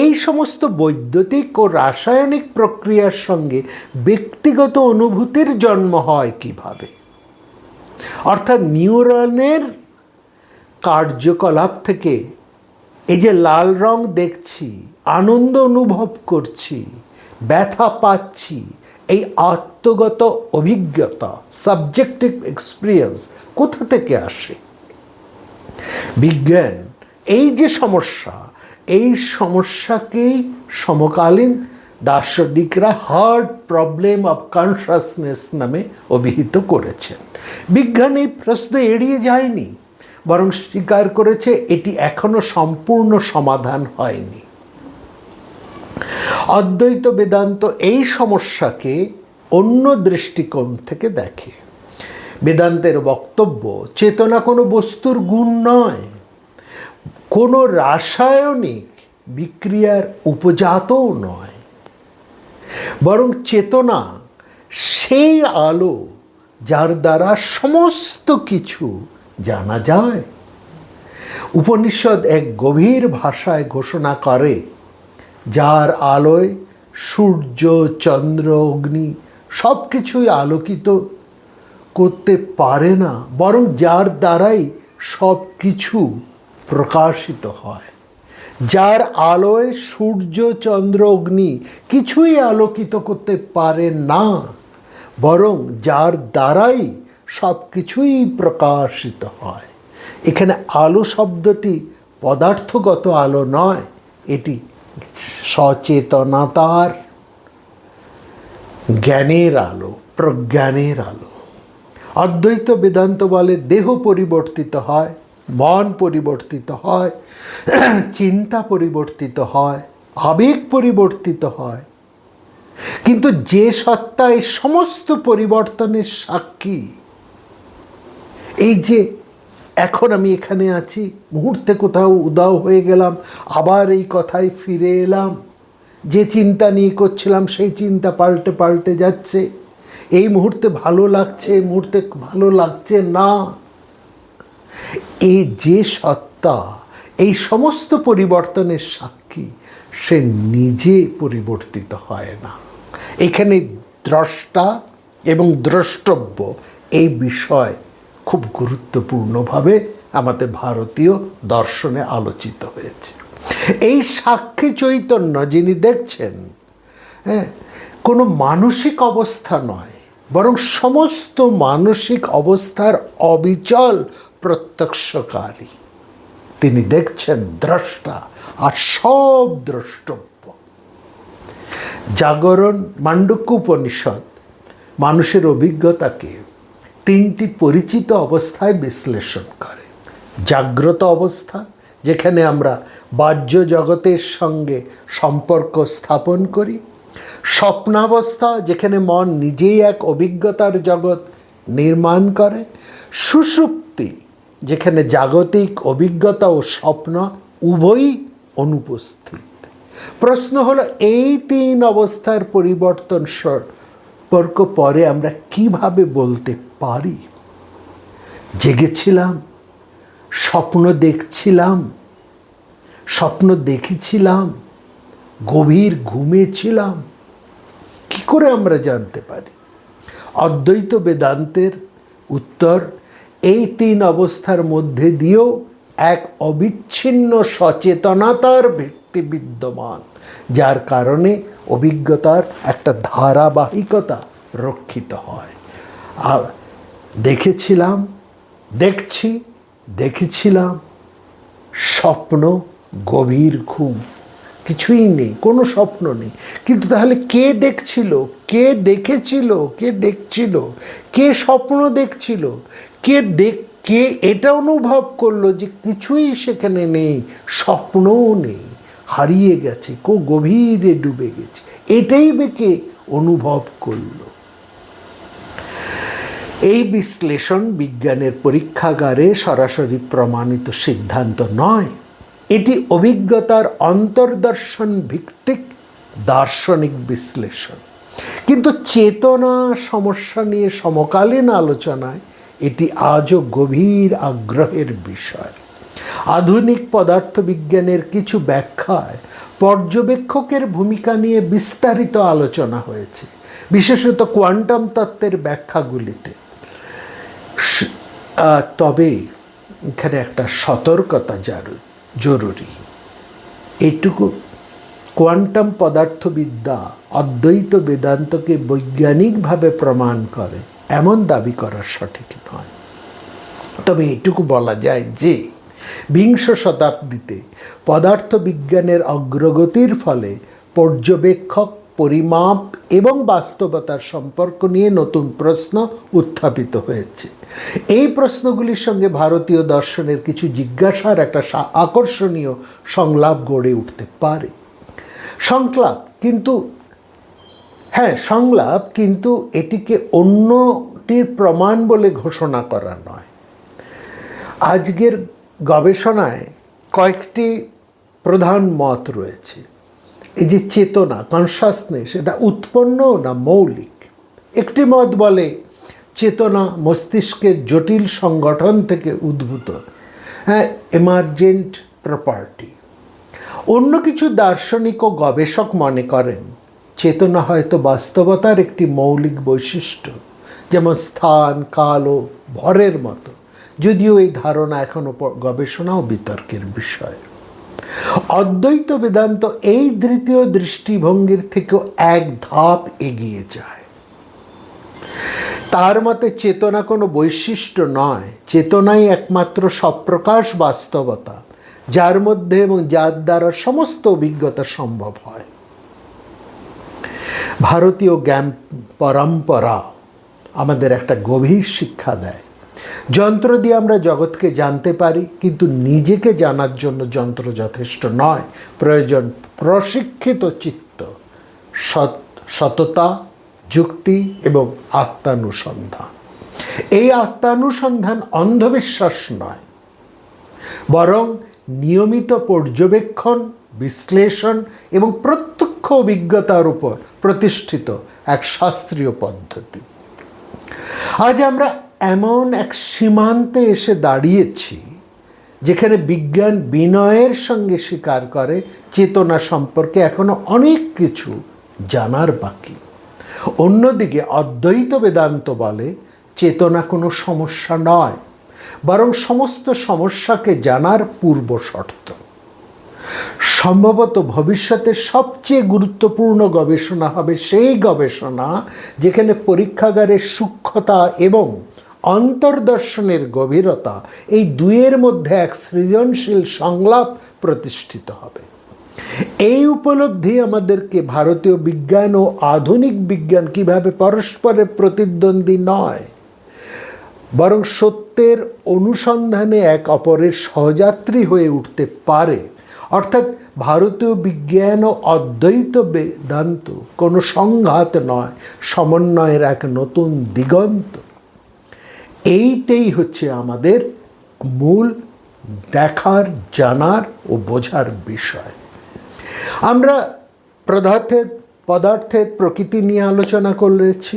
এই সমস্ত বৈদ্যুতিক ও রাসায়নিক প্রক্রিয়ার সঙ্গে ব্যক্তিগত অনুভূতির জন্ম হয় কিভাবে? অর্থাৎ নিউরনের কার্যকলাপ থেকে এই যে লাল রং দেখছি, আনন্দ অনুভব করছি, ব্যথা পাচ্ছি, এই আত্মগত অভিজ্ঞতা, সাবজেক্টিভ এক্সপিরিয়েন্স কোথা থেকে আসে? বিজ্ঞান এই যে সমস্যা, এই সমস্যাকেই সমকালীন দার্শনিকরা হার্ড প্রবলেম অফ কনসাসনেস নামে অভিহিত করেছেন। বিজ্ঞান এই প্রশ্ন এড়িয়ে যায়নি, বরং স্বীকার করেছে এটি এখনো সম্পূর্ণ সমাধান হয়নি। অদ্বৈত বেদান্ত এই সমস্যাকে অন্য দৃষ্টিকোণ থেকে দেখে। বেদান্তের বক্তব্য, চেতনা কোনো বস্তুর গুণ নয়, কোনো রাসায়নিক বিক্রিয়ার উপজাতও নয়, বরং চেতনা সেই আলো যার দ্বারা সমস্ত কিছু জানা যায়। উপনিষদ এক গভীর ভাষায় ঘোষণা করে, যার আলোয় সূর্য, চন্দ্র, অগ্নি সব কিছুই আলোকিত করতে পারে না, বরং যার দ্বারাই সব কিছু প্রকাশিত হয়। যার আলোয় সূর্য, চন্দ্র, অগ্নি কিছুই আলোকিত করতে পারে না, বরং যার দ্বারাই সব কিছুই প্রকাশিত হয়। এখানে আলো শব্দটি পদার্থগত আলো নয়, এটি সচেতনতার, জ্ঞানের আলো, প্রজ্ঞানের আলো। অদ্বৈত বেদান্ত বলে, দেহ পরিবর্তিত হয়, মন পরিবর্তিত হয়, চিন্তা পরিবর্তিত হয়, আবেগ পরিবর্তিত হয়, কিন্তু যে সত্তা এই সমস্ত পরিবর্তনের সাক্ষী, এই যে এখন আমি এখানে আছি, মুহূর্তে কোথাও উধাও হয়ে গেলাম, আবার এই কথায় ফিরে এলাম, যে চিন্তা নিয়ে করছিলাম সেই চিন্তা পাল্টে পাল্টে যাচ্ছে, এই মুহূর্তে ভালো লাগছে, এই মুহূর্তে ভালো লাগছে না, এই যে সত্তা এই সমস্ত পরিবর্তনের সাক্ষী, সে নিজে পরিবর্তিত হয় না। এখানে দ্রষ্টা এবং দ্রষ্টব্য এই বিষয় খুব গুরুত্বপূর্ণভাবে আমাদের ভারতীয় দর্শনে আলোচিত হয়েছে। এই সাক্ষী চৈতন্য যিনি দেখছেন, কোনো মানসিক অবস্থা নয়, বরং সমস্ত মানসিক অবস্থার অবিচল প্রত্যক্ষকারী। তিনি দেখছেন, দ্রষ্টা, আর সব দ্রষ্টব্য। জাগরণ মান্ডুক্য উপনিষদ মানুষের অভিজ্ঞতাকে তিনটি পরিচিত অবস্থায় বিশ্লেষণ করে। জাগ্রত অবস্থা, যেখানে আমরা বাহ্য জগতের সঙ্গে সম্পর্ক স্থাপন করি। স্বপ্নাবস্থা, যেখানে মন নিজেই এক অভিজ্ঞতার জগৎ নির্মাণ করে। সুষুপ্তি, যেখানে জাগতিক অভিজ্ঞতা ও স্বপ্ন উভয়ই অনুপস্থিত। প্রশ্ন হলো, এই তিন অবস্থার পরিবর্তন সম্পর্ক পরে আমরা কিভাবে বলতে পারি? জেগেছিলাম, স্বপ্ন দেখছিলাম, স্বপ্ন দেখেছিলাম, গভীর ঘুমিয়েছিলাম, কি করে আমরা জানতে পারি? অদ্বৈত বেদান্তের উত্তর, এই তিন অবস্থার মধ্যে দিয়েও এক অবিচ্ছিন্ন সচেতনতার ভিত্তি বিদ্যমান, যার কারণে অভিজ্ঞতার একটা ধারাবাহিকতা রক্ষিত হয়। দেখেছিলাম, দেখছি, দেখেছিলাম, স্বপ্ন, গভীর ঘুম, কিছুই নেই, কোনো স্বপ্ন নেই। কিন্তু তাহলে কে দেখছিল, কে দেখেছিল, কে দেখছিল, কে স্বপ্ন দেখছিল, কে এটা অনুভব করলো যে কিছুই সেখানে নেই, স্বপ্নও নেই, হারিয়ে গেছে, গভীরে ডুবে গেছে, এটাই বা কে অনুভব করলো? এই বিশ্লেষণ বিজ্ঞানের পরীক্ষাগারে সরাসরি প্রমাণিত সিদ্ধান্ত নয়, এটি অভিজ্ঞতার অন্তর্দর্শন ভিত্তিক দার্শনিক বিশ্লেষণ। কিন্তু চেতনা সমস্যা নিয়ে সমকালীন আলোচনায় এটি আজও গভীর আগ্রহের বিষয়। আধুনিক পদার্থবিজ্ঞানের কিছু ব্যাখ্যায় পর্যবেক্ষকের ভূমিকা নিয়ে বিস্তারিত আলোচনা হয়েছে, বিশেষত কোয়ান্টাম তত্ত্বের ব্যাখ্যাগুলিতে। তবে এখানে একটা সতর্কতা জরুরি। এইটুকু, কোয়ান্টাম পদার্থবিদ্যা অদ্বৈত বেদান্তকে বৈজ্ঞানিকভাবে প্রমাণ করে এমন দাবি করা সঠিক নয়। তবে এটুকু বলা যায় যে বিংশ শতাব্দীতে পদার্থবিজ্ঞানের অগ্রগতির ফলে পর্যবেক্ষক, পরিমাপ এবং বাস্তবতার সম্পর্ক নিয়ে নতুন প্রশ্ন উত্থাপিত হয়েছে। এই প্রশ্নগুলির সঙ্গে ভারতীয় দর্শনের কিছু জিজ্ঞাসার একটা আকর্ষণীয় সংলাপ গড়ে উঠতে পারে। সংলাপ, কিন্তু এটিকে অন্যটির প্রমাণ বলে ঘোষণা করা নয়। আজকের গবেষণায় কয়েকটি প্রধান মত রয়েছে। এই যে চেতনা, কনসাসনেস, এটা উৎপন্ন না মৌলিক? একটি মত বলে চেতনা মস্তিষ্কের জটিল সংগঠন থেকে উদ্ভূত, এমার্জেন্ট প্রপার্টি। অন্য কিছু দার্শনিক ও গবেষক মনে করেন চেতনা হয়তো বাস্তবতার একটি মৌলিক বৈশিষ্ট্য, যেমন স্থান, কাল ও ভরের মতো, যদিও এই ধারণা এখনো গবেষণা ও বিতর্কের বিষয়। অদ্বৈত বেদান্ত এই দ্বিতীয় দৃষ্টিভঙ্গির থেকেও এক ধাপ এগিয়ে যায়। তার মতে চেতনা কোনো বৈশিষ্ট্য নয়, চেতনাই একমাত্র সপ্রকাশ বাস্তবতা, যার মধ্যে এবং যার দ্বারা সমস্ত অভিজ্ঞতা সম্ভব হয়। ভারতীয় জ্ঞান পরম্পরা আমাদের একটা গভীর শিক্ষা দেয়। যন্ত্র দিয়ে আমরা জগৎকে জানতে পারি, কিন্তু নিজেকে জানার জন্য যন্ত্র যথেষ্ট নয়, প্রয়োজন প্রশিক্ষিত চিত্ত, সততা, যুক্তি এবং আত্মানুসন্ধান। এই আত্মানুসন্ধান অন্ধবিশ্বাস নয়, বরং নিয়মিত পর্যবেক্ষণ, বিশ্লেষণ এবং প্রত্যক্ষ অভিজ্ঞতার উপর প্রতিষ্ঠিত এক শাস্ত্রীয় পদ্ধতি। আজ আমরা এমন এক সীমান্তে এসে দাঁড়িয়েছি যেখানে বিজ্ঞান বিনয়ের সঙ্গে স্বীকার করে চেতনা সম্পর্কে এখনো অনেক কিছু জানার বাকি। অন্যদিকে অদ্বৈত বেদান্ত বলে চেতনা কোনো সমস্যা নয়, বরং সমস্ত সমস্যাকে জানার পূর্ব শর্ত। সম্ভবত ভবিষ্যতে সবচেয়ে গুরুত্বপূর্ণ গবেষণা হবে সেই গবেষণা যেখানে পরীক্ষাগারের সূক্ষ্মতা এবং অন্তর্দর্শনের গভীরতা, এই দুইয়ের মধ্যে এক সৃজনশীল সংলাপ প্রতিষ্ঠিত হবে। এই উপলব্ধি আমাদেরকে ভারতীয় বিজ্ঞান ও আধুনিক বিজ্ঞান কিভাবে পরস্পরের প্রতিদ্বন্দ্বী নয়, বরং সত্যের অনুসন্ধানে এক অপরের সহযাত্রী হয়ে উঠতে পারে, অর্থাৎ ভারতীয় বিজ্ঞান ও অদ্বৈত বেদান্ত কোনো সংঘাত নয়, সমন্বয়ের এক নতুন দিগন্ত। এইটাই হচ্ছে আমাদের মূল দেখার, জানার ও বোঝার বিষয়। আমরা পদার্থের প্রকৃতি নিয়ে আলোচনা করেছি,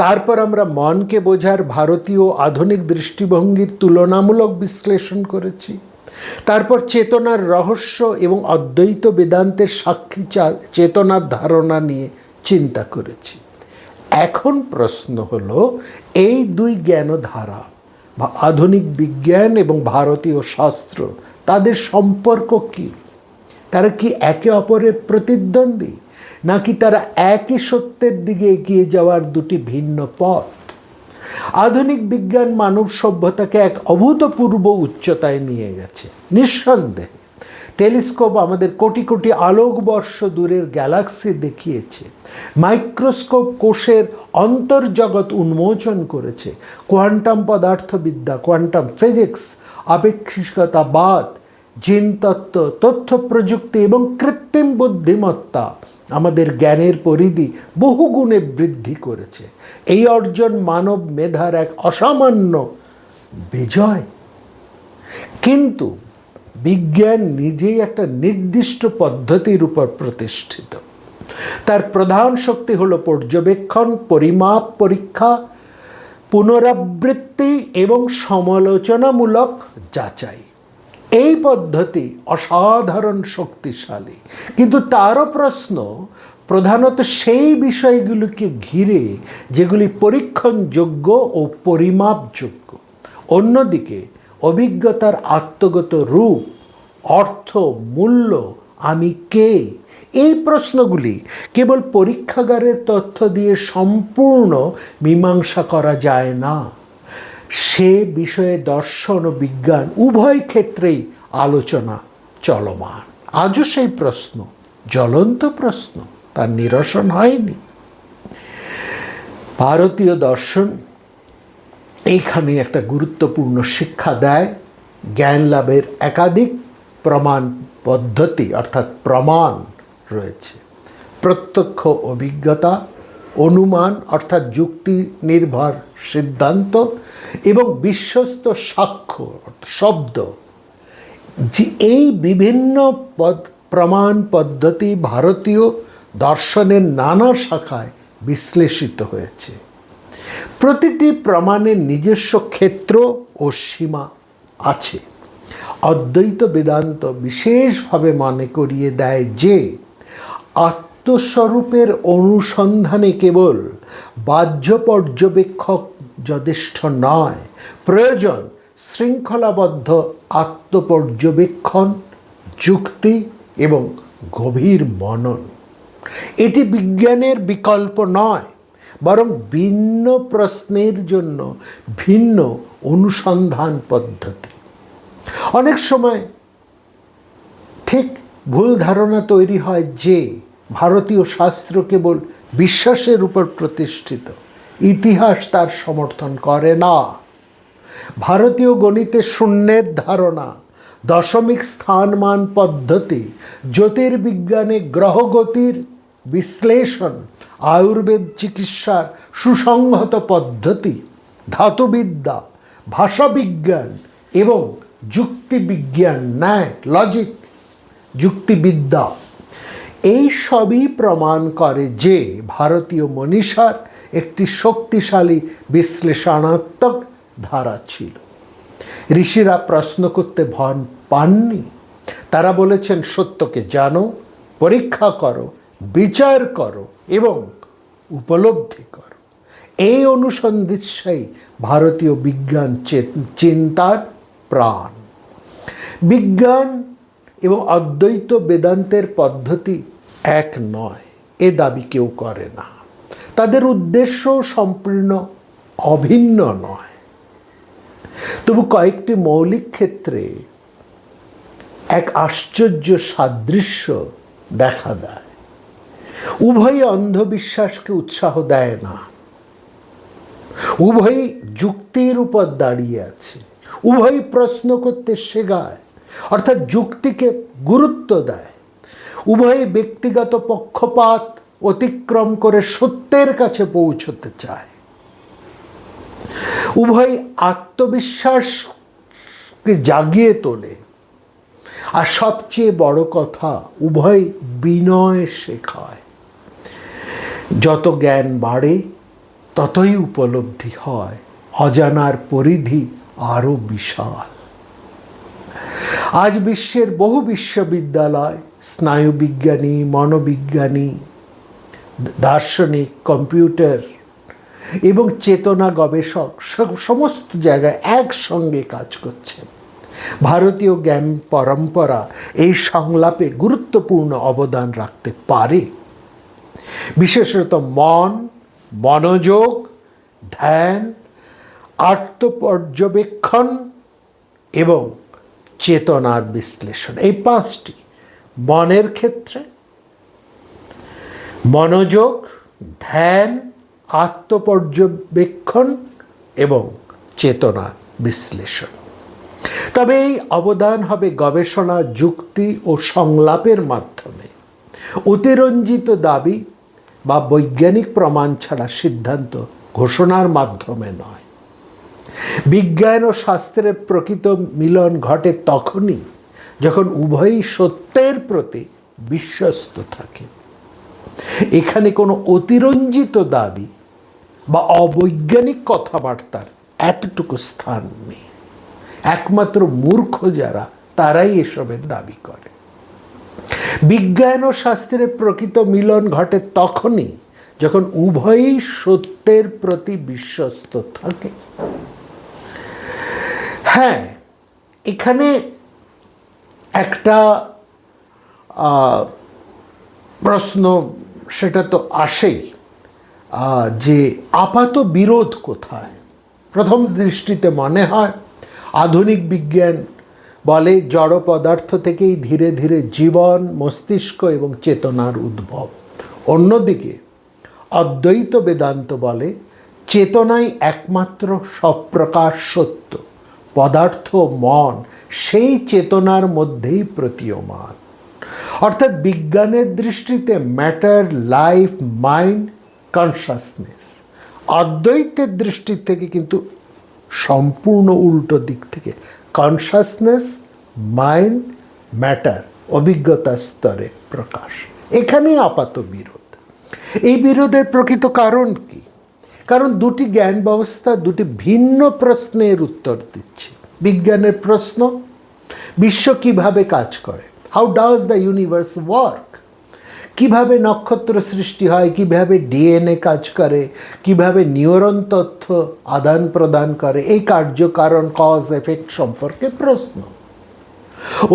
তারপর আমরা মনকে বোঝার ভারতীয় আধুনিক দৃষ্টিভঙ্গির তুলনামূলক বিশ্লেষণ করেছি, তারপর চেতনার রহস্য এবং অদ্বৈত বেদান্তের সাক্ষী চেতনার ধারণা নিয়ে চিন্তা করেছি। এখন প্রশ্ন হলো, এই দুই জ্ঞানধারা বা আধুনিক বিজ্ঞান এবং ভারতীয় শাস্ত্র, তাদের সম্পর্ক কি? তারা কি একে অপরের প্রতিদ্বন্দ্বী, নাকি তারা একই সত্যের দিকে এগিয়ে যাওয়ার দুটি ভিন্ন পথ? আধুনিক বিজ্ঞান মানব সভ্যতাকে এক অভূতপূর্ব উচ্চতায় নিয়ে গেছে নিঃসন্দেহে। টেলিস্কোপ আমাদের কোটি কোটি আলোকবর্ষ দূরের গ্যালাক্সি দেখিয়েছে, মাইক্রোস্কোপ কোষের অন্তর্জগৎ উন্মোচন করেছে, কোয়ান্টাম পদার্থবিদ্যা, কোয়ান্টাম ফিজিক্স, আপেক্ষিকতাবাদ, জিনতত্ত্ব, তথ্য প্রযুক্তি এবং কৃত্রিম বুদ্ধিমত্তা আমাদের জ্ঞানের পরিধি বহুগুণে বৃদ্ধি করেছে। এই অর্জন মানব মেধার এক অসামান্য বিজয়। কিন্তু বিজ্ঞান নিজেই একটা নির্দিষ্ট পদ্ধতির উপর প্রতিষ্ঠিত। তার প্রধান শক্তি হলো পর্যবেক্ষণ, পরিমাপ, পরীক্ষা, পুনরাবৃত্তি এবং সমালোচনামূলক যাচাই। এই পদ্ধতি অসাধারণ শক্তিশালী, কিন্তু তারও প্রশ্ন প্রধানত সেই বিষয়গুলিকে ঘিরে যেগুলি পরীক্ষণযোগ্য ও পরিমাপযোগ্য। অন্যদিকে অভিজ্ঞতার আত্মগত রূপ, অর্থ, মূল্য, আমি কে, এই প্রশ্নগুলি কেবল পরীক্ষাগারের তথ্য দিয়ে সম্পূর্ণ মীমাংসা করা যায় না। সে বিষয়ে দর্শন ও বিজ্ঞান উভয় ক্ষেত্রেই আলোচনা চলমান। আজও সেই প্রশ্ন জ্বলন্ত প্রশ্ন, তার নিরসন হয়নি। ভারতীয় দর্শন এইখানে একটা গুরুত্বপূর্ণ শিক্ষা দেয়। জ্ঞান লাভের একাধিক প্রমাণ পদ্ধতি অর্থাৎ প্রমাণ রয়েছে। প্রত্যক্ষ অভিজ্ঞতা, অনুমান অর্থাৎ যুক্তি নির্ভর সিদ্ধান্ত এবং বিশ্বস্ত সাক্ষ্য শব্দ, যে এই বিভিন্ন প্রমাণ পদ্ধতি ভারতীয় দর্শনের নানা শাখায় বিশ্লেষিত হয়েছে। প্রতিটি প্রমাণের নিজস্ব ক্ষেত্র ও সীমা আছে। অদ্বৈত বেদান্ত বিশেষভাবে মনে করিয়ে দেয় যে আত্মস্বরূপের অনুসন্ধানে কেবল বাহ্য পর্যবেক্ষক যথেষ্ট নয়, প্রয়োজন শৃঙ্খলাবদ্ধ আত্মপর্যবেক্ষণ, যুক্তি এবং গভীর মনন। এটি বিজ্ঞানের বিকল্প নয়, বরং ভিন্ন প্রশ্নের জন্য ভিন্ন অনুসন্ধান পদ্ধতি। অনেক সময় ঠিক ভুল ধারণা তৈরি হয় যে ভারতীয় শাস্ত্র কেবল বিশ্বাসের উপর প্রতিষ্ঠিত। ইতিহাস তার সমর্থন করে না। ভারতীয় গণিতে শূন্যের ধারণা, দশমিক স্থানমান পদ্ধতি, জ্যোতির্বিজ্ঞানে গ্রহগতির বিশ্লেষণ, আয়ুর্বেদ চিকিৎসার সুসংহত পদ্ধতি, ধাতুবিদ্যা, ভাষাবিজ্ঞান এবং যুক্তিবিজ্ঞান, ন্যায়, লজিক, যুক্তিবিদ্যা, এই সবই প্রমাণ করে যে ভারতীয় মনীষার একটি শক্তিশালী বিশ্লেষণাত্মক ধারা ছিল। ঋষিরা প্রশ্ন করতে ভয় পাননি। তারা বলেছেন, সত্যকে জানো, পরীক্ষা করো, বিচার করো এবং উপলব্ধি করো। এই অনুসন্ধিৎসাই ভারতীয় বিজ্ঞান চিন্তার প্রাণ। বিজ্ঞান এবং অদ্বৈত বেদান্তের পদ্ধতি এক নয়, এ দাবি কেউ করে না। তাদের উদ্দেশ্য সম্পূর্ণ অভিন্ন নয়। তবু কয়েকটি মৌলিক ক্ষেত্রে এক আশ্চর্য সাদৃশ্য দেখা দেয়। উভয়ই অন্ধবিশ্বাসকে উৎসাহ দেয় না, উভয়ই যুক্তির উপর দাঁড়িয়ে আছে, উভয়ই প্রশ্ন করতে শেখায় অর্থাৎ যুক্তিকে গুরুত্ব দেয়, উভয়ই ব্যক্তিগত পক্ষপাত অতিক্রম করে সত্যের কাছে পৌঁছতে চায়, উভয়ই আত্মবিশ্বাসকে জাগিয়ে তোলে, আর সবচেয়ে বড় কথা উভয় বিনয় শেখায়। যত জ্ঞান বাড়ে ততই উপলব্ধি হয় অজানার পরিধি আরও বিশাল। আজ বিশ্বের বহু বিশ্ববিদ্যালয় স্নায়ুবিজ্ঞানী, মনোবিজ্ঞানী, দার্শনিক, কম্পিউটার এবং চেতনা গবেষক সমস্ত জায়গায় একসঙ্গে কাজ করছেন। ভারতীয় জ্ঞান পরম্পরা এই সংলাপে গুরুত্বপূর্ণ অবদান রাখতে পারে। বিশেষত মন, মনোযোগ, ধ্যান, আত্মপর্যবেক্ষণ এবং চেতনার বিশ্লেষণ, এই পাঁচটি মনের ক্ষেত্রে মনোযোগ, ধ্যান, আত্মপর্যবেক্ষণ এবং চেতনা বিশ্লেষণ। তবে এই অবদান হবে গবেষণা, যুক্তি ও সংলাপের মাধ্যমে, অতিরঞ্জিত দাবি বা বৈজ্ঞানিক প্রমাণ ছাড়া সিদ্ধান্ত ঘোষণার মাধ্যমে নয়। বিজ্ঞান ও শাস্ত্রের প্রকৃত মিলন ঘটে তখনই যখন উভয়ই সত্যের প্রতি বিশ্বস্ত থাকে। এখানে কোনো অতিরঞ্জিত দাবি বা অবৈজ্ঞানিক কথাবার্তার এতটুকু স্থান নেই। একমাত্র মূর্খ যারা, তারাই এসবের দাবি করে। বিজ্ঞান ও শাস্ত্রের প্রকৃত মিলন ঘটে তখনই যখন উভয়ই সত্যের প্রতি বিশ্বস্ত থাকে। হ্যাঁ, এখানে একটা প্রশ্ন সেটা তো আসেই যে আপাত বিরোধ কোথায়। প্রথম দৃষ্টিতে মনে হয় আধুনিক বিজ্ঞান বলে জড় পদার্থ থেকেই ধীরে ধীরে জীবন, মস্তিষ্ক এবং চেতনার উদ্ভব। অন্যদিকে অদ্বৈত বেদান্ত বলে চেতনাই একমাত্র সপ্রকাশ সত্য, পদার্থ মন সেই চেতনার মধ্যেই প্রতীয়মান। অর্থাৎ বিজ্ঞানের দৃষ্টিতে ম্যাটার, লাইফ, মাইন্ড, কনসাসনেস। অদ্বৈতের দৃষ্টি থেকে কিন্তু সম্পূর্ণ উল্টো দিক থেকে কনসাসনেস, মাইন্ড, ম্যাটার অভিজ্ঞতার স্তরে প্রকাশ। এখানেই আপাত বিরোধ। এই বিরোধের প্রকৃত কারণ কি? কারণ দুটি জ্ঞান ব্যবস্থা দুটি ভিন্ন প্রশ্নের উত্তর দিচ্ছে। বিজ্ঞানের প্রশ্ন, বিশ্ব কিভাবে কাজ করে, how does the universe work, কিভাবে নক্ষত্র সৃষ্টি হয়, কিভাবে ডিএনএ কাজ করে, কিভাবে নিউরন তথ্য আদান প্রদান করে, এই কার্যকারণ, কজ এফেক্ট সম্পর্কে প্রশ্ন।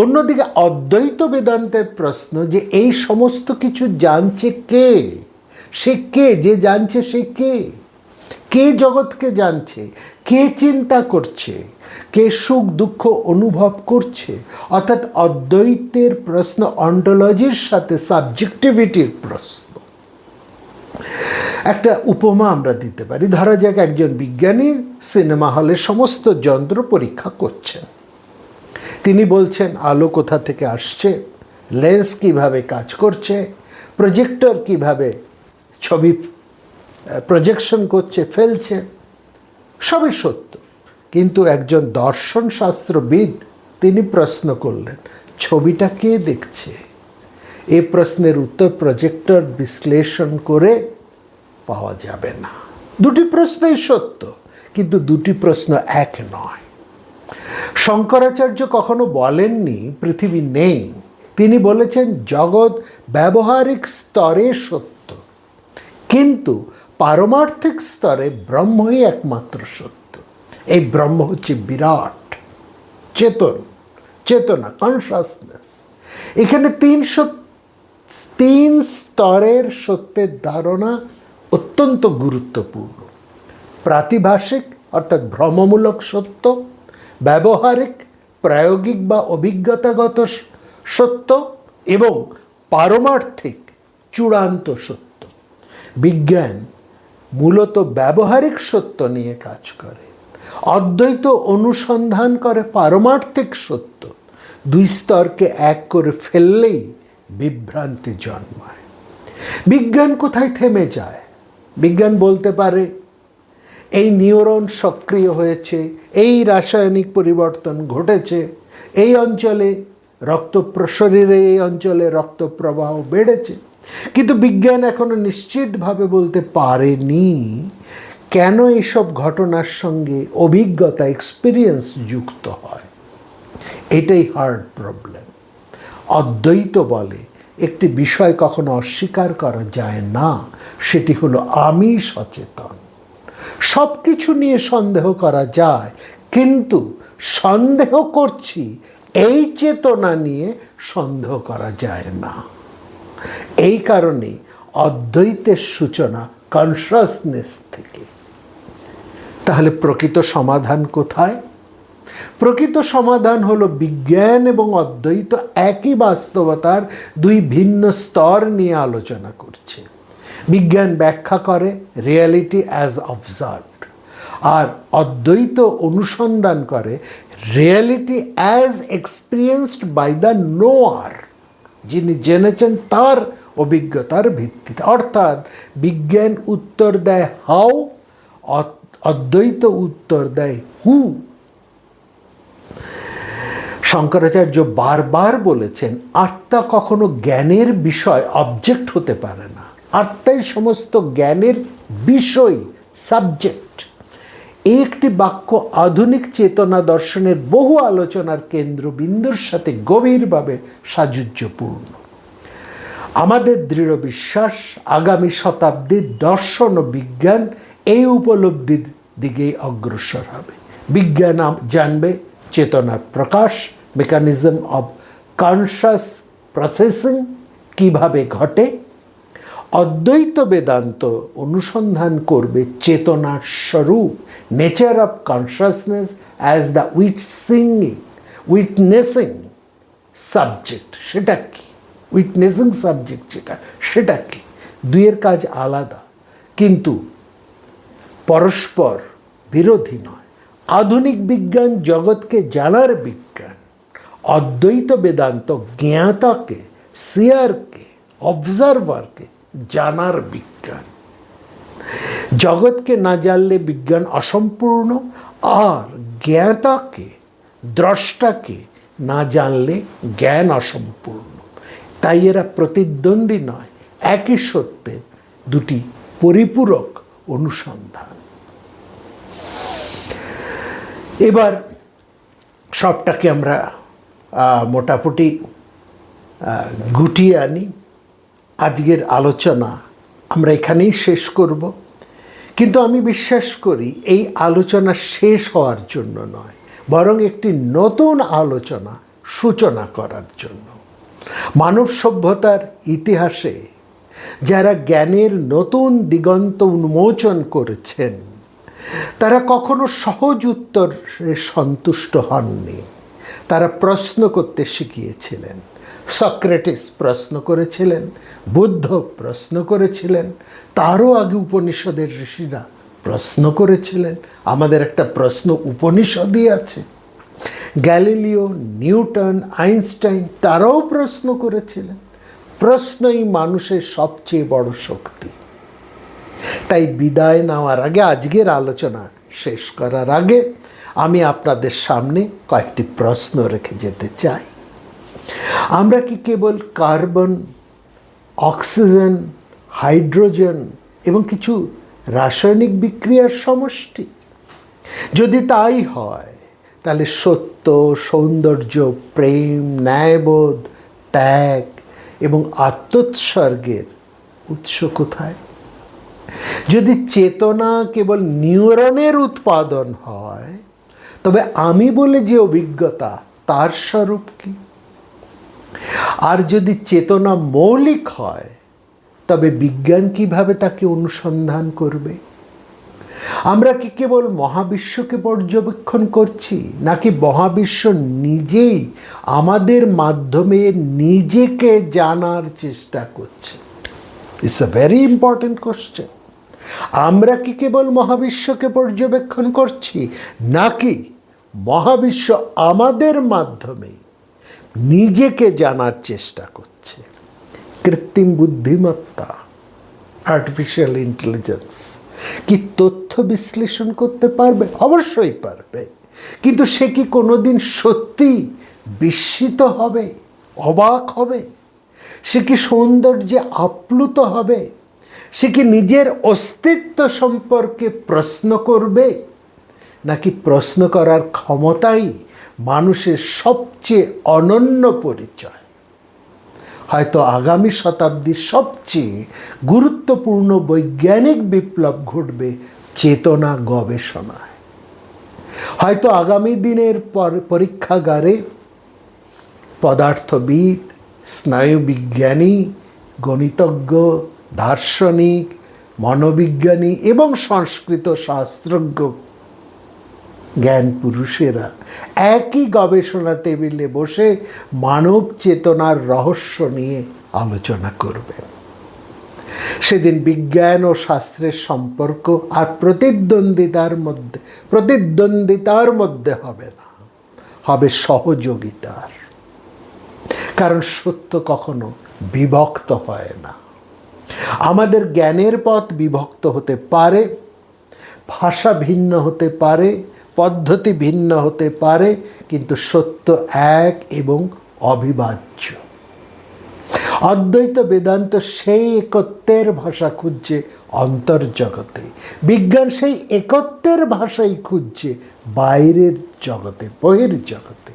অন্যদিকে অদ্বৈত বেদান্তের প্রশ্ন যে এই সমস্ত কিছু জানছে কে? সে কে? যে জানছে সে কে? কে জগৎকে জানছে? কে চিন্তা করছে? কে সুখ দুঃখ অনুভব করছে? অর্থাৎ অদ্বৈতের প্রশ্ন অন্টোলজির সাথে সাবজেক্টিভিটির প্রশ্ন। একটা উপমা আমরা দিতে পারি। ধরা যাক একজন বিজ্ঞানী সিনেমা হলে সমস্ত যন্ত্র পরীক্ষা করছেন। তিনি বলছেন আলো কোথা থেকে আসছে, লেন্স কিভাবে কাজ করছে, প্রজেক্টর কিভাবে ছবি প্রজেকশন করছে, ফেলছে, সবই সত্য। কিন্তু একজন দর্শন শাস্ত্রবিদ তিনি প্রশ্ন করলেন, ছবিটা কে দেখছে? এই প্রশ্নের উত্তর প্রজেক্টর বিশ্লেষণ করে পাওয়া যাবে না। দুটি প্রশ্নই সত্য, কিন্তু দুটি প্রশ্ন এক নয়। শঙ্করাচার্য কখনো বলেননি পৃথিবী নেই। তিনি বলেছেন জগৎ ব্যবহারিক স্তরে সত্য, কিন্তু পারমার্থিক স্তরে ব্রহ্মই একমাত্র সত্য। এই ব্রহ্ম হচ্ছে বিরাট, চেতনা, কনসাসনেস। এখানে তিন স্তরের সত্যের ধারণা অত্যন্ত গুরুত্বপূর্ণ। প্রাতিভাসিক অর্থাৎ ভ্রমমূলক সত্য, ব্যবহারিক, প্রায়োগিক বা অভিজ্ঞতাগত সত্য এবং পারমার্থিক, চূড়ান্ত সত্য। বিজ্ঞান মূলত ব্যবহারিক সত্য নিয়ে কাজ করে, অদ্বৈত অনুসন্ধান করে পারমার্থিক সত্য। দুই স্তরকে এক করে ফেললেই বিভ্রান্তি জন্মায়। বিজ্ঞান কোথায় থেমে যায়? বিজ্ঞান বলতে পারে এই নিউরন সক্রিয় হয়েছে, এই রাসায়নিক পরিবর্তন ঘটেছে, এই অঞ্চলে শরীরে এই অঞ্চলে রক্ত প্রবাহ বেড়েছে। কিন্তু বিজ্ঞান এখনো নিশ্চিতভাবে বলতে পারেনি কেন এইসব ঘটনার সঙ্গে অভিজ্ঞতা, এক্সপিরিয়েন্স যুক্ত হয়। এটাই হার্ড প্রবলেম। অদ্বৈত বলে একটি বিষয় কখনো অস্বীকার করা যায় না, সেটি হলো আমি সচেতন। সব কিছু নিয়ে সন্দেহ করা যায়, কিন্তু সন্দেহ করছি এই চেতনা নিয়ে সন্দেহ করা যায় না। এই কারণে অদ্বৈতের সূচনা কনসাসনেস থেকে। তাহলে প্রকৃত সমাধান কোথায়? প্রকৃত সমাধান হলো বিজ্ঞান এবং অদ্বৈত একই বাস্তবতার দুই ভিন্ন স্তর নিয়ে আলোচনা করছে। বিজ্ঞান ব্যাখ্যা করে রিয়ালিটি অ্যাজ অবজার্ভড, আর অদ্বৈত অনুসন্ধান করে reality as experienced by the knower, যিনি জেনেছেন তার অভিজ্ঞতার ভিত্তিতে। অর্থাৎ বিজ্ঞান উত্তর দেয় হাউ, অদ্বৈত উত্তর দেয় হু। শঙ্করাচার্য বারবার বলেছেন আত্মা কখনো জ্ঞানের বিষয়, অবজেক্ট হতে পারে না। আত্মাই সমস্ত জ্ঞানের বিষয়, সাবজেক্ট। এই একটি বাক্য আধুনিক চেতনা দর্শনের বহু আলোচনার কেন্দ্রবিন্দুর সাথে গভীরভাবে সাযুজ্যপূর্ণ। আমাদের দৃঢ় বিশ্বাস আগামী শতাব্দীর দর্শন ও বিজ্ঞান এই উপলব্ধির দিকেই অগ্রসর হবে। বিজ্ঞান জানবে চেতনার প্রকাশ, মেকানিজম অব কনসাস প্রসেসিং কিভাবে ঘটে। অদ্বৈত বেদান্ত অনুসন্ধান করবে চেতনার স্বরূপ, nature of consciousness as the witnessing subject. সেটা কি? উইটনেসিং সাবজেক্ট সেটা কি? দুইয়ের কাজ আলাদা, কিন্তু পরস্পর বিরোধী নয়। আধুনিক বিজ্ঞান জগৎকে জানার বিজ্ঞান, অদ্বৈত বেদান্ত জ্ঞাতাকে, সিয়ারকে, অবজারভারকে জানার বিজ্ঞান। জগৎকে না জানলে বিজ্ঞান অসম্পূর্ণ, আর জ্ঞাতাকে, দ্রষ্টাকে না জানলে জ্ঞান অসম্পূর্ণ। তাই এরা প্রতিদ্বন্দ্বী নয়, একই সত্যের দুটি পরিপূরক অনুসন্ধান। এবার সবটাকে আমরা মোটামুটি গুটিয়ে আনি। আজকের আলোচনা আমরা এখানেই শেষ করব, কিন্তু আমি বিশ্বাস করি এই আলোচনা শেষ হওয়ার জন্য নয়, বরং একটি নতুন আলোচনা সূচনা করার জন্য। মানব সভ্যতার ইতিহাসে যারা জ্ঞানের নতুন দিগন্ত উন্মোচন করেছেন তারা কখনো সহজ উত্তরে সন্তুষ্ট হননি। তারা প্রশ্ন করতে শিখিয়েছিলেন। সক্রেটিস প্রশ্ন করেছিলেন, বুদ্ধ প্রশ্ন করেছিলেন, তারও আগে উপনিষদের ঋষিরা প্রশ্ন করেছিলেন। আমাদের একটা প্রশ্ন উপনিষদই আছে। গ্যালিলিও, নিউটন, আইনস্টাইন তারাও প্রশ্ন করেছিলেন। প্রশ্নই মানুষের সবচেয়ে বড় শক্তি। তাই বিদায় নেওয়ার আগে, আজকের আলোচনা শেষ করার আগে আমি আপনাদের সামনে কয়েকটি প্রশ্ন রেখে যেতে চাই। আমরা কি কেবল কার্বন, অক্সিজেন, হাইড্রোজেন এবং কিছু রাসায়নিক বিক্রিয়ার সমষ্টি? যদি তাই হয় তাহলে সত্য, সৌন্দর্য, প্রেম, ন্যায়বোধ, ত্যাগ এবং আত্মোৎসর্গের উৎস কোথায়? যদি চেতনা কেবল নিউরনের উৎপাদন হয় তবে আমি বলে যে অভিজ্ঞতা তার স্বরূপ কি? আর যদি চেতনা মৌলিক হয় তবে বিজ্ঞান কিভাবে তাকে অনুসন্ধান করবে? আমরা কি কেবল মহাবিশ্বকে পর্যবেক্ষণ করছি, নাকি মহাবিশ্ব নিজেই আমাদের মাধ্যমে নিজেকে জানার চেষ্টা করছে? It's a very important question. আমরা কি কেবল মহাবিশ্বকে পর্যবেক্ষণ করছি, নাকি মহাবিশ্ব আমাদের মাধ্যমে নিজেকে জানার চেষ্টা করছে? কৃত্রিম বুদ্ধিমত্তা, আর্টিফিশিয়াল ইন্টেলিজেন্স কি তথ্য বিশ্লেষণ করতে পারবে? অবশ্যই পারবে, কিন্তু সে কি কোনোদিন সত্যি বিস্মিত হবে, অবাক হবে? সে কি সৌন্দর্যে আপ্লুত হবে? সে কি নিজের অস্তিত্ব সম্পর্কে প্রশ্ন করবে? নাকি প্রশ্ন করার ক্ষমতাই মানুষের সবচেয়ে অনন্য পরিচয়? হয়তো আগামী শতাব্দীর সবচেয়ে গুরুত্বপূর্ণ বৈজ্ঞানিক বিপ্লব ঘটবে চেতনা গবেষণায়। হয়তো আগামী দিনের পরীক্ষাগারে পদার্থবিদ, স্নায়ুবিজ্ঞানী, গণিতজ্ঞ, দার্শনিক, মনোবিজ্ঞানী এবং সংস্কৃত শাস্ত্রজ্ঞ জ্ঞান পুরুষেরা একই গবেষণা টেবিলে বসে মানব চেতনার রহস্য নিয়ে আলোচনা করবেন। সেদিন বিজ্ঞান ও শাস্ত্রের সম্পর্ক আর প্রতিদ্বন্দ্বিতার মধ্যে হবে না, হবে সহযোগিতার। কারণ সত্য কখনো বিভক্ত হয় না। আমাদের জ্ঞানের পথ বিভক্ত হতে পারে, ভাষা ভিন্ন হতে পারে, পদ্ধতি ভিন্ন হতে পারে, কিন্তু সত্য এক এবং অবিভাজ্য। অদ্বৈত বেদান্ত সেই একত্বের ভাষা খুঁজছে অন্তর্জগতে, বিজ্ঞান সেই একত্বের ভাষাই খুঁজছে বাইরের জগতে, বহির্জগতে।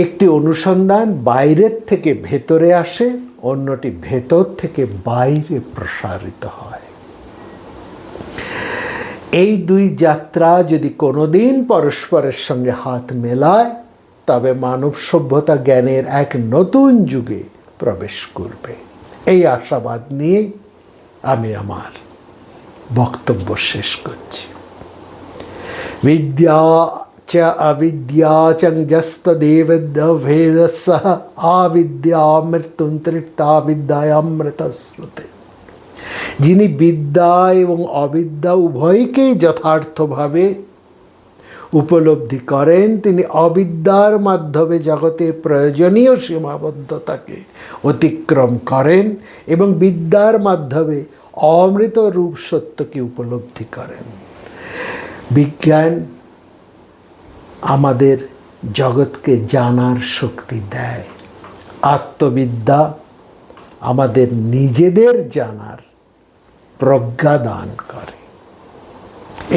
একটি অনুসন্ধান বাইরের থেকে ভেতরে আসে, অন্যটি ভেতর থেকে বাইরে প্রসারিত হয়। এই দুই যাত্রা যদি কোনোদিন পরস্পরের সঙ্গে হাত মেলায়, তবে মানব সভ্যতা জ্ঞানের এক নতুন যুগে প্রবেশ করবে। এই আশাবাদ নিয়ে আমি আমার বক্তব্য শেষ করছি। বিদ্যা চ অবিদ্যা চস্তদেবভেদসহ আবিদ্যা মৃত্যুম তৃপ্তা বিদ্যামৃত শ্রুতে। যিনি বিদ্যা এবং অবিদ্যা উভয়কেই যথার্থভাবে উপলব্ধি করেন, তিনি অবিদ্যার মাধ্যমে জগতের প্রয়োজনীয় সীমাবদ্ধতাকে অতিক্রম করেন এবং বিদ্যার মাধ্যমে অমৃত রূপ সত্যকে উপলব্ধি করেন। বিজ্ঞান আমাদের জগৎকে জানার শক্তি দেয়, আত্মবিদ্যা আমাদের নিজেদের জানার প্রজ্ঞা দান করে।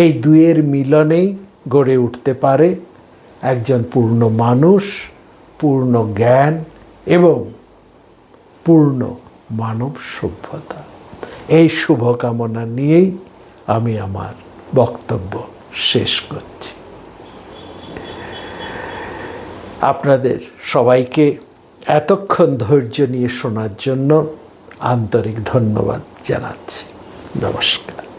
এই দুয়ের মিলনেই গড়ে উঠতে পারে একজন পূর্ণ মানুষ, পূর্ণ জ্ঞান এবং পূর্ণ মানব সভ্যতা। এই শুভকামনা নিয়েই আমি আমার বক্তব্য শেষ করছি। আপনাদের সবাইকে এতক্ষণ ধৈর্য নিয়ে শোনার জন্য আন্তরিক ধন্যবাদ জানাচ্ছি। নমস্কার।